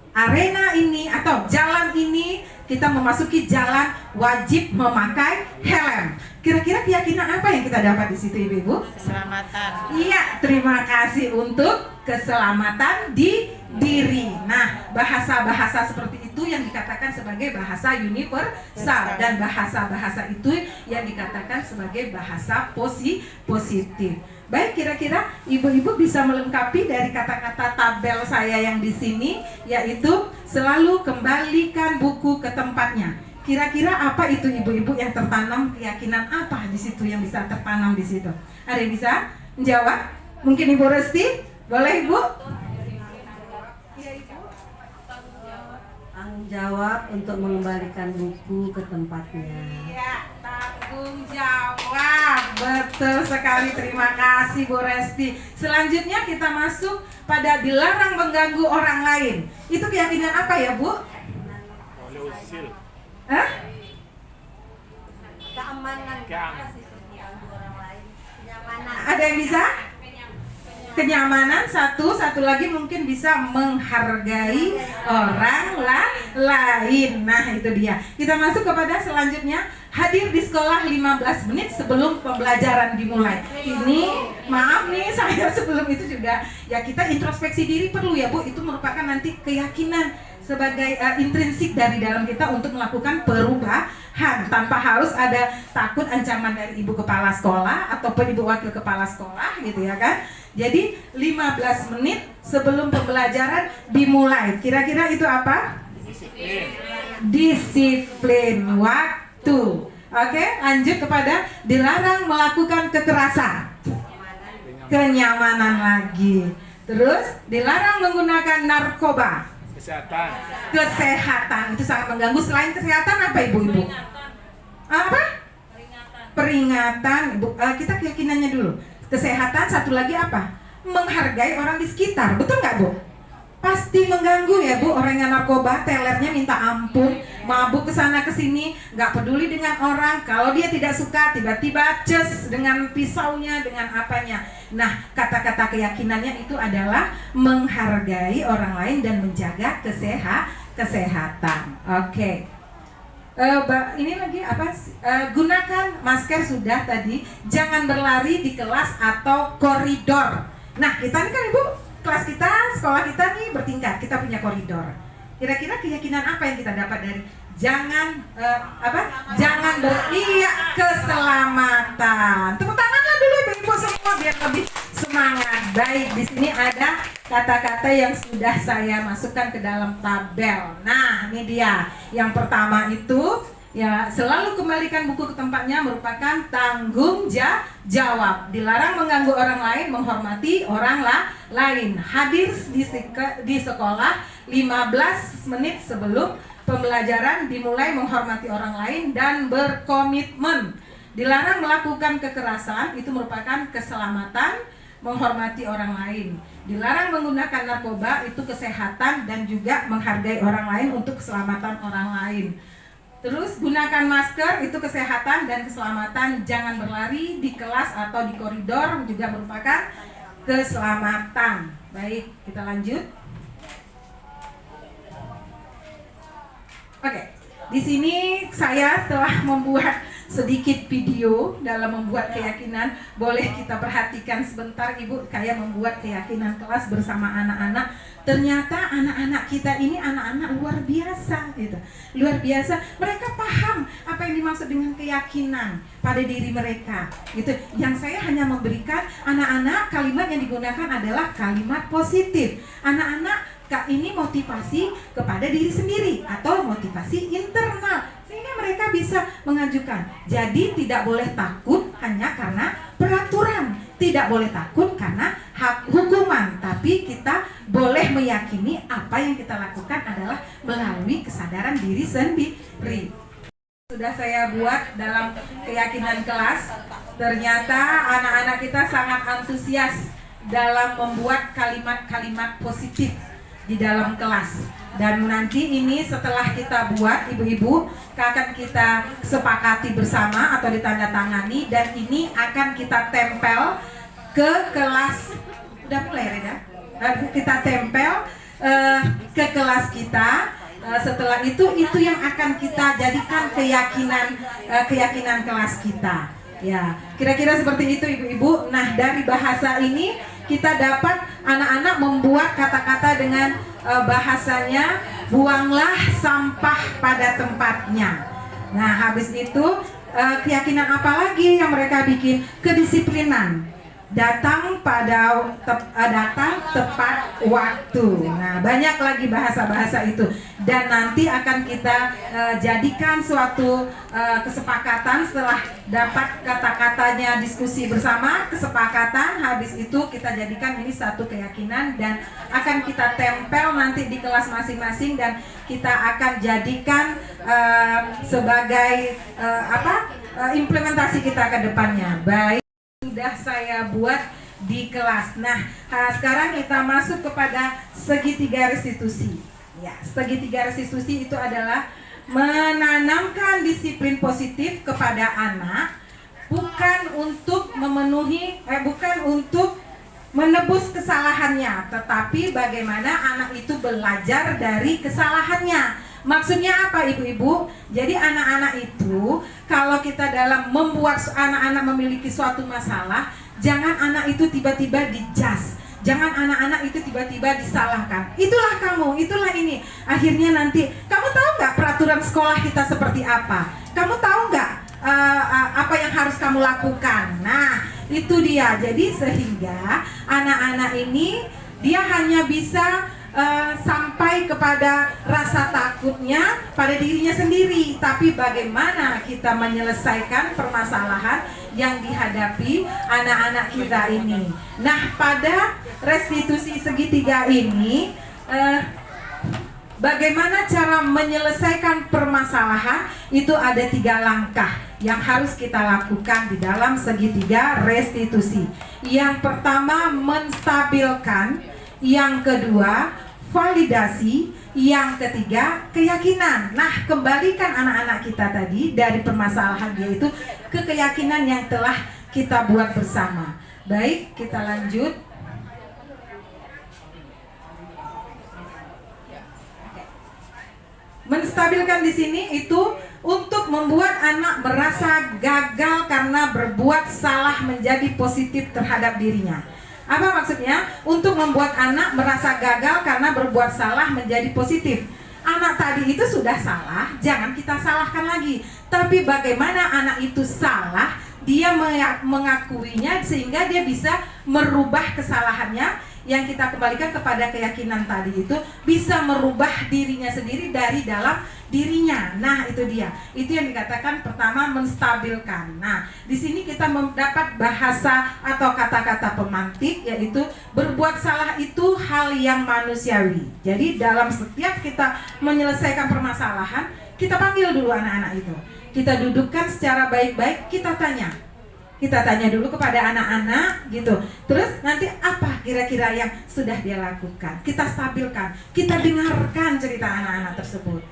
arena ini atau jalan ini kita memasuki jalan wajib memakai helm. Kira-kira keyakinan apa yang kita dapat di situ, Ibu-ibu? Keselamatan. Iya, terima kasih untuk keselamatan di diri. Nah, bahasa-bahasa seperti itu yang dikatakan sebagai bahasa universal, dan bahasa-bahasa itu yang dikatakan sebagai bahasa positif. Baik, kira-kira ibu-ibu bisa melengkapi dari kata-kata tabel saya yang di sini, yaitu selalu kembalikan buku ke tempatnya. Kira-kira apa itu ibu-ibu yang tertanam, keyakinan apa di situ yang bisa tertanam di situ? Ada yang bisa menjawab? Mungkin Ibu Resti? Boleh, Ibu? Tanggung jawab untuk mengembalikan buku ke tempatnya. Iya, tanggung jawab. Betul sekali, terima kasih Bu Resti. Selanjutnya kita masuk pada dilarang mengganggu orang lain. Itu keyakinan apa ya, Bu? Boleh usil. Hah? Keamanan. Keamanan. Orang lain. Kenyamanan. Ada yang bisa? Kenyamanan satu lagi mungkin bisa menghargai orang lain. Nah, itu dia. Kita masuk kepada selanjutnya, hadir di sekolah 15 menit sebelum pembelajaran dimulai. Ini maaf nih, saya sebelum itu juga ya kita introspeksi diri perlu ya, Bu. Itu merupakan nanti keyakinan sebagai intrinsik dari dalam kita untuk melakukan perubahan tanpa harus ada takut ancaman dari ibu kepala sekolah ataupun ibu wakil kepala sekolah gitu ya kan. Jadi 15 menit sebelum pembelajaran dimulai. Kira-kira itu apa? Disiplin waktu. Oke, lanjut kepada dilarang melakukan kekerasan. Kenyamanan lagi. Terus dilarang menggunakan narkoba. Kesehatan itu sangat mengganggu. Selain kesehatan apa ibu-ibu? Apa? Peringatan. Kita keyakinannya dulu. Kesehatan, satu lagi apa? Menghargai orang di sekitar. Betul nggak, Bu? Pasti mengganggu ya, Bu. Orang yang narkoba, telernya minta ampun, mabuk kesana kesini, nggak peduli dengan orang. Kalau dia tidak suka, tiba-tiba ces dengan pisaunya, dengan apanya. Nah, kata-kata keyakinannya itu adalah menghargai orang lain dan menjaga kesehatan. Oke. Ini lagi apa? Gunakan masker sudah tadi. Jangan berlari di kelas atau koridor. Nah, kita ini kan Ibu, kelas kita, sekolah kita nih bertingkat. Kita punya koridor. Kira-kira keyakinan apa yang kita dapat dari jangan keselamatan. Tepuk tanganlah dulu Ibu semua biar lebih semangat. Baik, di sini ada kata-kata yang sudah saya masukkan ke dalam tabel. Nah, ini dia. Yang pertama itu ya, selalu kembalikan buku ke tempatnya merupakan tanggung jawab. Dilarang mengganggu orang lain, menghormati orang lain. Hadir di sekolah 15 menit sebelum pembelajaran dimulai, menghormati orang lain dan berkomitmen. Dilarang melakukan kekerasan, itu merupakan keselamatan, menghormati orang lain. Dilarang menggunakan narkoba, itu kesehatan dan juga menghargai orang lain untuk keselamatan orang lain. Terus gunakan masker, itu kesehatan dan keselamatan. Jangan berlari di kelas atau di koridor, juga merupakan keselamatan. Baik, kita lanjut. Oke, di sini saya telah membuat sedikit video dalam membuat keyakinan. Boleh kita perhatikan sebentar Ibu, kayak membuat keyakinan kelas bersama anak-anak. Ternyata anak-anak kita ini anak-anak luar biasa gitu. Luar biasa, mereka paham apa yang dimaksud dengan keyakinan pada diri mereka gitu. Yang saya hanya memberikan anak-anak kalimat yang digunakan adalah kalimat positif. Anak-anak ini motivasi kepada diri sendiri atau motivasi internal sehingga mereka bisa mengajukan. Jadi tidak boleh takut hanya karena peraturan, tidak boleh takut karena hak hukuman, tapi kita boleh meyakini apa yang kita lakukan adalah melalui kesadaran diri sendiri. Sudah saya buat dalam keyakinan kelas. Ternyata anak-anak kita sangat antusias dalam membuat kalimat-kalimat positif di dalam kelas. Dan nanti ini setelah kita buat ibu-ibu akan kita sepakati bersama atau ditandatangani, dan ini akan kita tempel ke kelas. Udah mulai Reda? Kita tempel ke kelas kita setelah itu yang akan kita jadikan keyakinan kelas kita. Ya, kira-kira seperti itu ibu-ibu. Nah, dari bahasa ini kita dapat anak-anak membuat kata-kata dengan bahasanya, buanglah sampah pada tempatnya. Nah, habis itu keyakinan apa lagi yang mereka bikin? Kedisiplinan. Datang tepat waktu. Nah, banyak lagi bahasa-bahasa itu. Dan nanti akan kita jadikan suatu kesepakatan setelah dapat kata-katanya, diskusi bersama, kesepakatan. Habis itu kita jadikan ini satu keyakinan dan akan kita tempel nanti di kelas masing-masing dan kita akan jadikan sebagai implementasi kita ke depannya. Baik, sudah saya buat di kelas. Nah, sekarang kita masuk kepada segitiga restitusi. Ya, segitiga restitusi itu adalah menanamkan disiplin positif kepada anak, bukan untuk menebus kesalahannya, tetapi bagaimana anak itu belajar dari kesalahannya. Maksudnya apa ibu-ibu? Jadi anak-anak itu kalau kita dalam membuat anak-anak memiliki suatu masalah, jangan anak itu tiba-tiba dijudge. Jangan anak-anak itu tiba-tiba disalahkan. Itulah kamu, itulah ini. Akhirnya nanti, kamu tahu nggak peraturan sekolah kita seperti apa? Kamu tahu nggak apa yang harus kamu lakukan? Nah, itu dia. Jadi sehingga anak-anak ini dia hanya bisa sampai kepada rasa takutnya pada dirinya sendiri, tapi bagaimana kita menyelesaikan permasalahan yang dihadapi anak-anak kita ini. Nah, pada restitusi segitiga ini bagaimana cara menyelesaikan permasalahan itu ada 3 langkah yang harus kita lakukan di dalam segitiga restitusi. Yang pertama menstabilkan, yang kedua validasi, yang ketiga keyakinan. Nah, kembalikan anak-anak kita tadi dari permasalahan dia itu ke keyakinan yang telah kita buat bersama. Baik, kita lanjut. Menstabilkan di sini itu untuk membuat anak merasa gagal karena berbuat salah menjadi positif terhadap dirinya. Apa maksudnya? Untuk membuat anak merasa gagal karena berbuat salah menjadi positif. Anak tadi itu sudah salah, jangan kita salahkan lagi. Tapi bagaimana anak itu salah, dia mengakuinya sehingga dia bisa merubah kesalahannya. Yang kita kembalikan kepada keyakinan tadi itu bisa merubah dirinya sendiri dari dalam dirinya. Nah, itu dia. Itu yang dikatakan pertama menstabilkan. Nah, di sini kita mendapat bahasa atau kata-kata pemantik, yaitu berbuat salah itu hal yang manusiawi. Jadi dalam setiap kita menyelesaikan permasalahan, kita panggil dulu anak-anak itu. Kita dudukkan secara baik-baik, kita tanya. Kita tanya dulu kepada anak-anak gitu. Terus nanti apa kira-kira yang sudah dia lakukan? Kita stabilkan, kita dengarkan cerita anak-anak tersebut.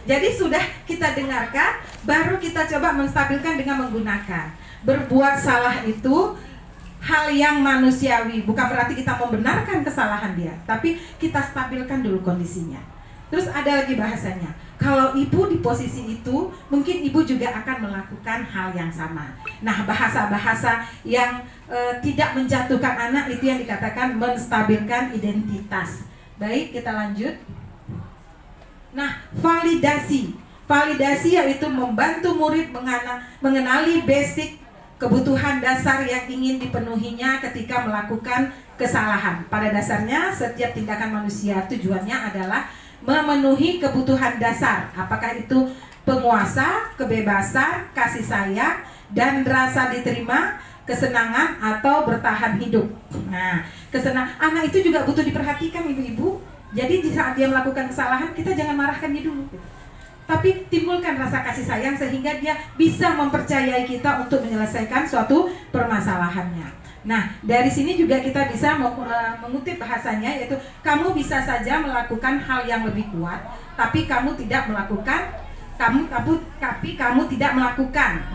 Jadi sudah kita dengarkan, baru kita coba menstabilkan dengan menggunakan. Berbuat salah itu hal yang manusiawi, bukan berarti kita membenarkan kesalahan dia, tapi kita stabilkan dulu kondisinya. Terus ada lagi bahasanya, kalau ibu di posisi itu, mungkin ibu juga akan melakukan hal yang sama. Nah, bahasa-bahasa yang tidak menjatuhkan anak itu yang dikatakan menstabilkan identitas. Baik, kita lanjut. Nah, validasi. Validasi yaitu membantu murid mengenali basic kebutuhan dasar yang ingin dipenuhinya ketika melakukan kesalahan. Pada dasarnya, setiap tindakan manusia tujuannya adalah memenuhi kebutuhan dasar, apakah itu penguasa, kebebasan, kasih sayang, dan rasa diterima, kesenangan atau bertahan hidup. Nah, anak itu juga butuh diperhatikan ibu-ibu. Jadi di saat dia melakukan kesalahan, kita jangan marahkan dia dulu, tapi timbulkan rasa kasih sayang sehingga dia bisa mempercayai kita untuk menyelesaikan suatu permasalahannya. Nah, dari sini juga kita bisa mengutip bahasanya, yaitu kamu bisa saja melakukan hal yang lebih kuat, tapi kamu tidak melakukan.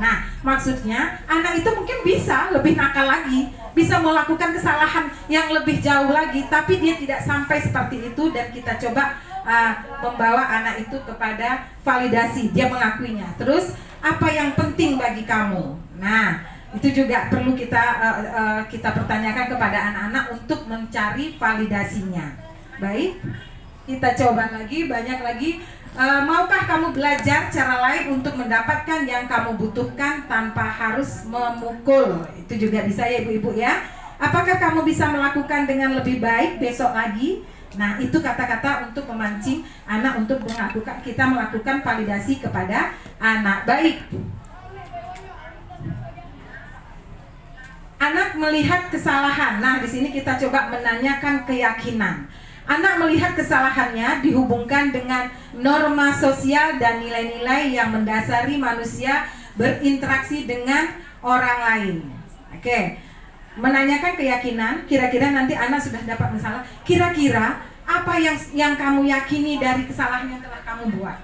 Nah, maksudnya anak itu mungkin bisa lebih nakal lagi, bisa melakukan kesalahan yang lebih jauh lagi, tapi dia tidak sampai seperti itu, dan kita coba membawa anak itu kepada validasi, dia mengakuinya. Terus apa yang penting bagi kamu? Nah, itu juga perlu kita pertanyakan kepada anak-anak untuk mencari validasinya. Baik, kita coba lagi, banyak lagi. Maukah kamu belajar cara lain untuk mendapatkan yang kamu butuhkan tanpa harus memukul? Itu juga bisa ya ibu-ibu ya. Apakah kamu bisa melakukan dengan lebih baik besok lagi? Nah, itu kata-kata untuk memancing anak untuk kita melakukan validasi kepada anak. Baik. Anak melihat kesalahan. Nah, di sini kita coba menanyakan keyakinan. Anak melihat kesalahannya dihubungkan dengan norma sosial dan nilai-nilai yang mendasari manusia berinteraksi dengan orang lain. Oke. Menanyakan keyakinan, kira-kira nanti anak sudah dapat masalah. Kira-kira apa yang kamu yakini dari kesalahan yang telah kamu buat?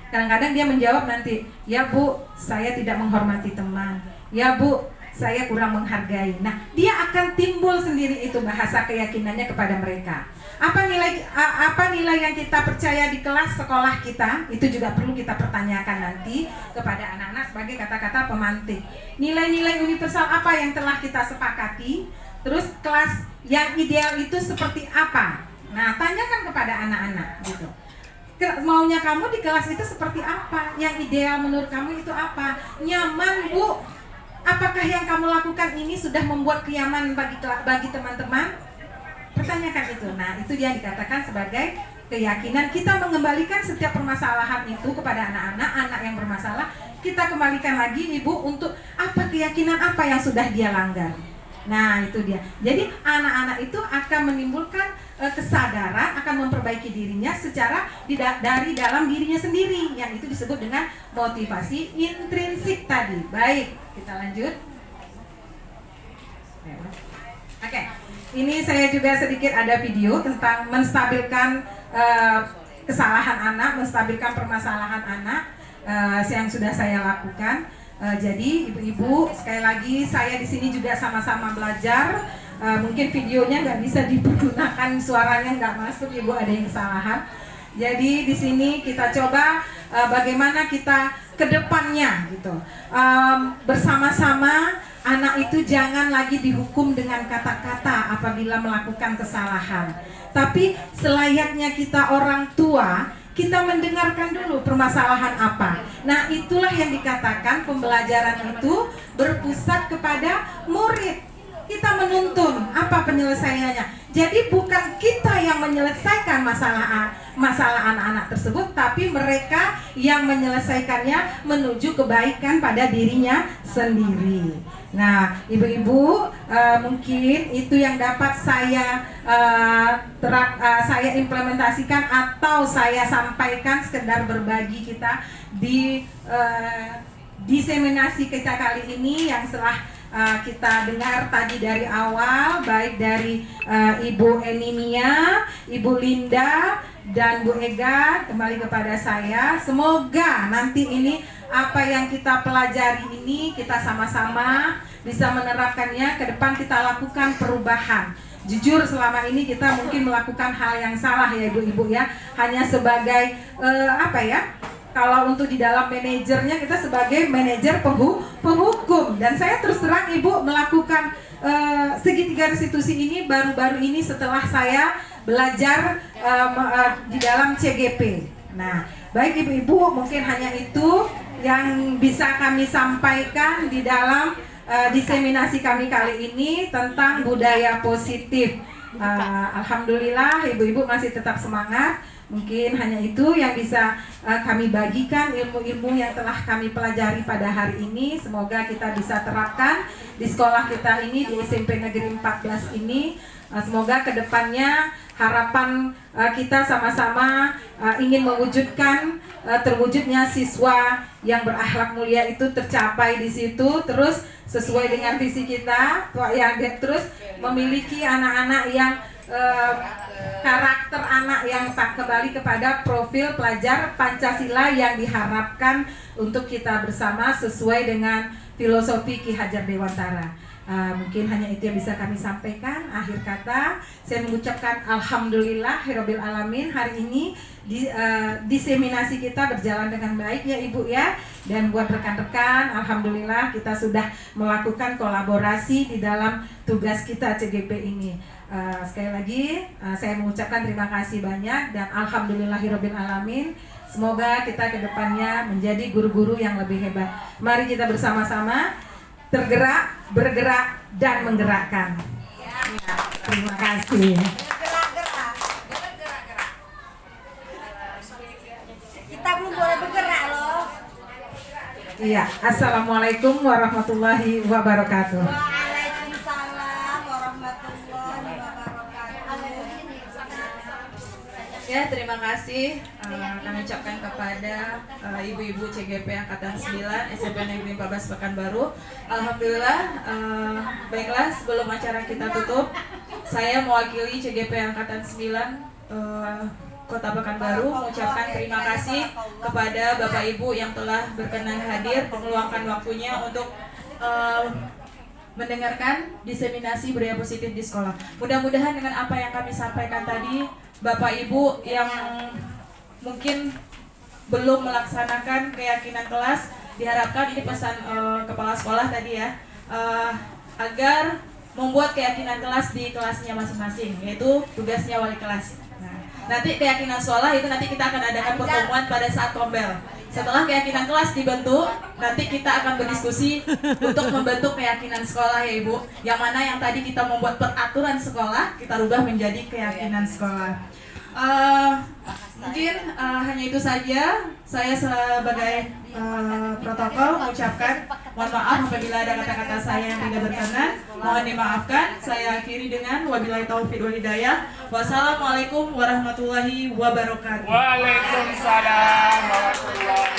Kadang-kadang dia menjawab nanti, ya Bu, saya tidak menghormati teman. Ya Bu, saya kurang menghargai. Nah, dia akan timbul sendiri itu bahasa keyakinannya kepada mereka. Apa nilai yang kita percaya di kelas sekolah kita? Itu juga perlu kita pertanyakan nanti kepada anak-anak sebagai kata-kata pemantik. Nilai-nilai universal apa yang telah kita sepakati? Terus kelas yang ideal itu seperti apa? Nah, tanyakan kepada anak-anak gitu. Maunya kamu di kelas itu seperti apa? Yang ideal menurut kamu itu apa? Nyaman, Bu? Apakah yang kamu lakukan ini sudah membuat kenyamanan bagi teman-teman? Pertanyakan itu. Nah, itu dia dikatakan sebagai keyakinan. Kita mengembalikan setiap permasalahan itu kepada anak-anak yang bermasalah. Kita kembalikan lagi Ibu untuk apa keyakinan apa yang sudah dia langgar. Nah, itu dia. Jadi anak-anak itu akan menimbulkan kesadaran, akan memperbaiki dirinya secara dari dalam dirinya sendiri, yang itu disebut dengan motivasi intrinsik tadi. Baik, kita lanjut. Oke. Ini saya juga sedikit ada video tentang menstabilkan kesalahan anak, menstabilkan permasalahan anak yang sudah saya lakukan. Jadi ibu-ibu, sekali lagi saya di sini juga sama-sama belajar. Mungkin videonya nggak bisa digunakan, suaranya nggak masuk, ibu ada yang kesalahan. Jadi di sini kita coba bagaimana kita ke depannya gitu. Bersama-sama anak itu jangan lagi dihukum dengan kata-kata apabila melakukan kesalahan. Tapi selayaknya kita orang tua, kita mendengarkan dulu permasalahan apa. Nah, itulah yang dikatakan pembelajaran itu berpusat kepada murid. Kita menuntun apa penyelesaiannya. Jadi bukan kita yang menyelesaikan masalah anak-anak tersebut, tapi mereka yang menyelesaikannya menuju kebaikan pada dirinya sendiri. Nah, ibu-ibu, mungkin itu yang dapat saya saya implementasikan atau saya sampaikan, sekedar berbagi kita di diseminasi kita kali ini yang setelah kita dengar tadi dari awal, baik dari Ibu Enimia, Ibu Linda, dan Bu Ega kembali kepada saya. Semoga nanti ini apa yang kita pelajari ini kita sama-sama bisa menerapkannya. Ke depan kita lakukan perubahan. Jujur selama ini kita mungkin melakukan hal yang salah ya ibu-ibu ya, hanya sebagai kalau untuk di dalam manajernya kita sebagai manajer penghukum. Dan saya terus terang ibu melakukan segitiga restitusi ini baru-baru ini setelah saya belajar di dalam CGP. Nah, baik ibu-ibu, mungkin hanya itu yang bisa kami sampaikan di dalam diseminasi kami kali ini tentang budaya positif. Alhamdulillah ibu-ibu masih tetap semangat. Mungkin hanya itu yang bisa kami bagikan, ilmu-ilmu yang telah kami pelajari pada hari ini. Semoga kita bisa terapkan di sekolah kita ini, di SMP Negeri 14 ini. Semoga kedepannya harapan kita sama-sama ingin mewujudkan terwujudnya siswa yang berakhlak mulia itu tercapai di situ, terus sesuai dengan visi kita, yang terus memiliki anak-anak yang karakter anak yang tak kembali kepada profil pelajar Pancasila yang diharapkan untuk kita bersama sesuai dengan filosofi Ki Hajar Dewantara. Mungkin hanya itu yang bisa kami sampaikan. Akhir kata, saya mengucapkan alhamdulillahirabbil alamin, hari ini diseminasi kita berjalan dengan baik ya Ibu ya. Dan buat rekan-rekan, alhamdulillah kita sudah melakukan kolaborasi di dalam tugas kita CGP ini. Sekali lagi saya mengucapkan terima kasih banyak dan alhamdulillahirabbil alamin. Semoga kita ke depannya menjadi guru-guru yang lebih hebat. Mari kita bersama-sama tergerak, bergerak, dan menggerakkan. Ya, terima kasih. Bergerak-gerak. Kita belum boleh bergerak loh. Iya, assalamualaikum warahmatullahi wabarakatuh. Waalaikumsalam warahmatullahi wabarakatuh. Ya, terima kasih kami ucapkan kepada ibu-ibu CGP Angkatan 9 SMP Negeri 14 Pekanbaru. Alhamdulillah, baiklah sebelum acara kita tutup, saya mewakili CGP Angkatan 9 Kota Pekanbaru mengucapkan terima kasih kepada Bapak Ibu yang telah berkenan hadir meluangkan waktunya untuk mendengarkan diseminasi budaya positif di sekolah. Mudah-mudahan dengan apa yang kami sampaikan tadi, Bapak Ibu yang mungkin belum melaksanakan keyakinan kelas, diharapkan ini pesan kepala sekolah tadi ya, agar membuat keyakinan kelas di kelasnya masing-masing, yaitu tugasnya wali kelas. Nah, nanti keyakinan sekolah itu nanti kita akan adakan pertemuan pada saat kombel. Setelah keyakinan kelas dibentuk, nanti kita akan berdiskusi untuk membentuk keyakinan sekolah ya Ibu. Yang mana yang tadi kita membuat peraturan sekolah, kita rubah menjadi keyakinan sekolah. Mungkin hanya itu saja. Saya sebagai protokol mengucapkan mohon maaf apabila ada kata-kata saya yang tidak berkenan. Mohon dimaafkan. Saya akhiri dengan wabillahi taufiq wal hidayah. Wassalamualaikum warahmatullahi wabarakatuh. Waalaikumsalam warahmatullahi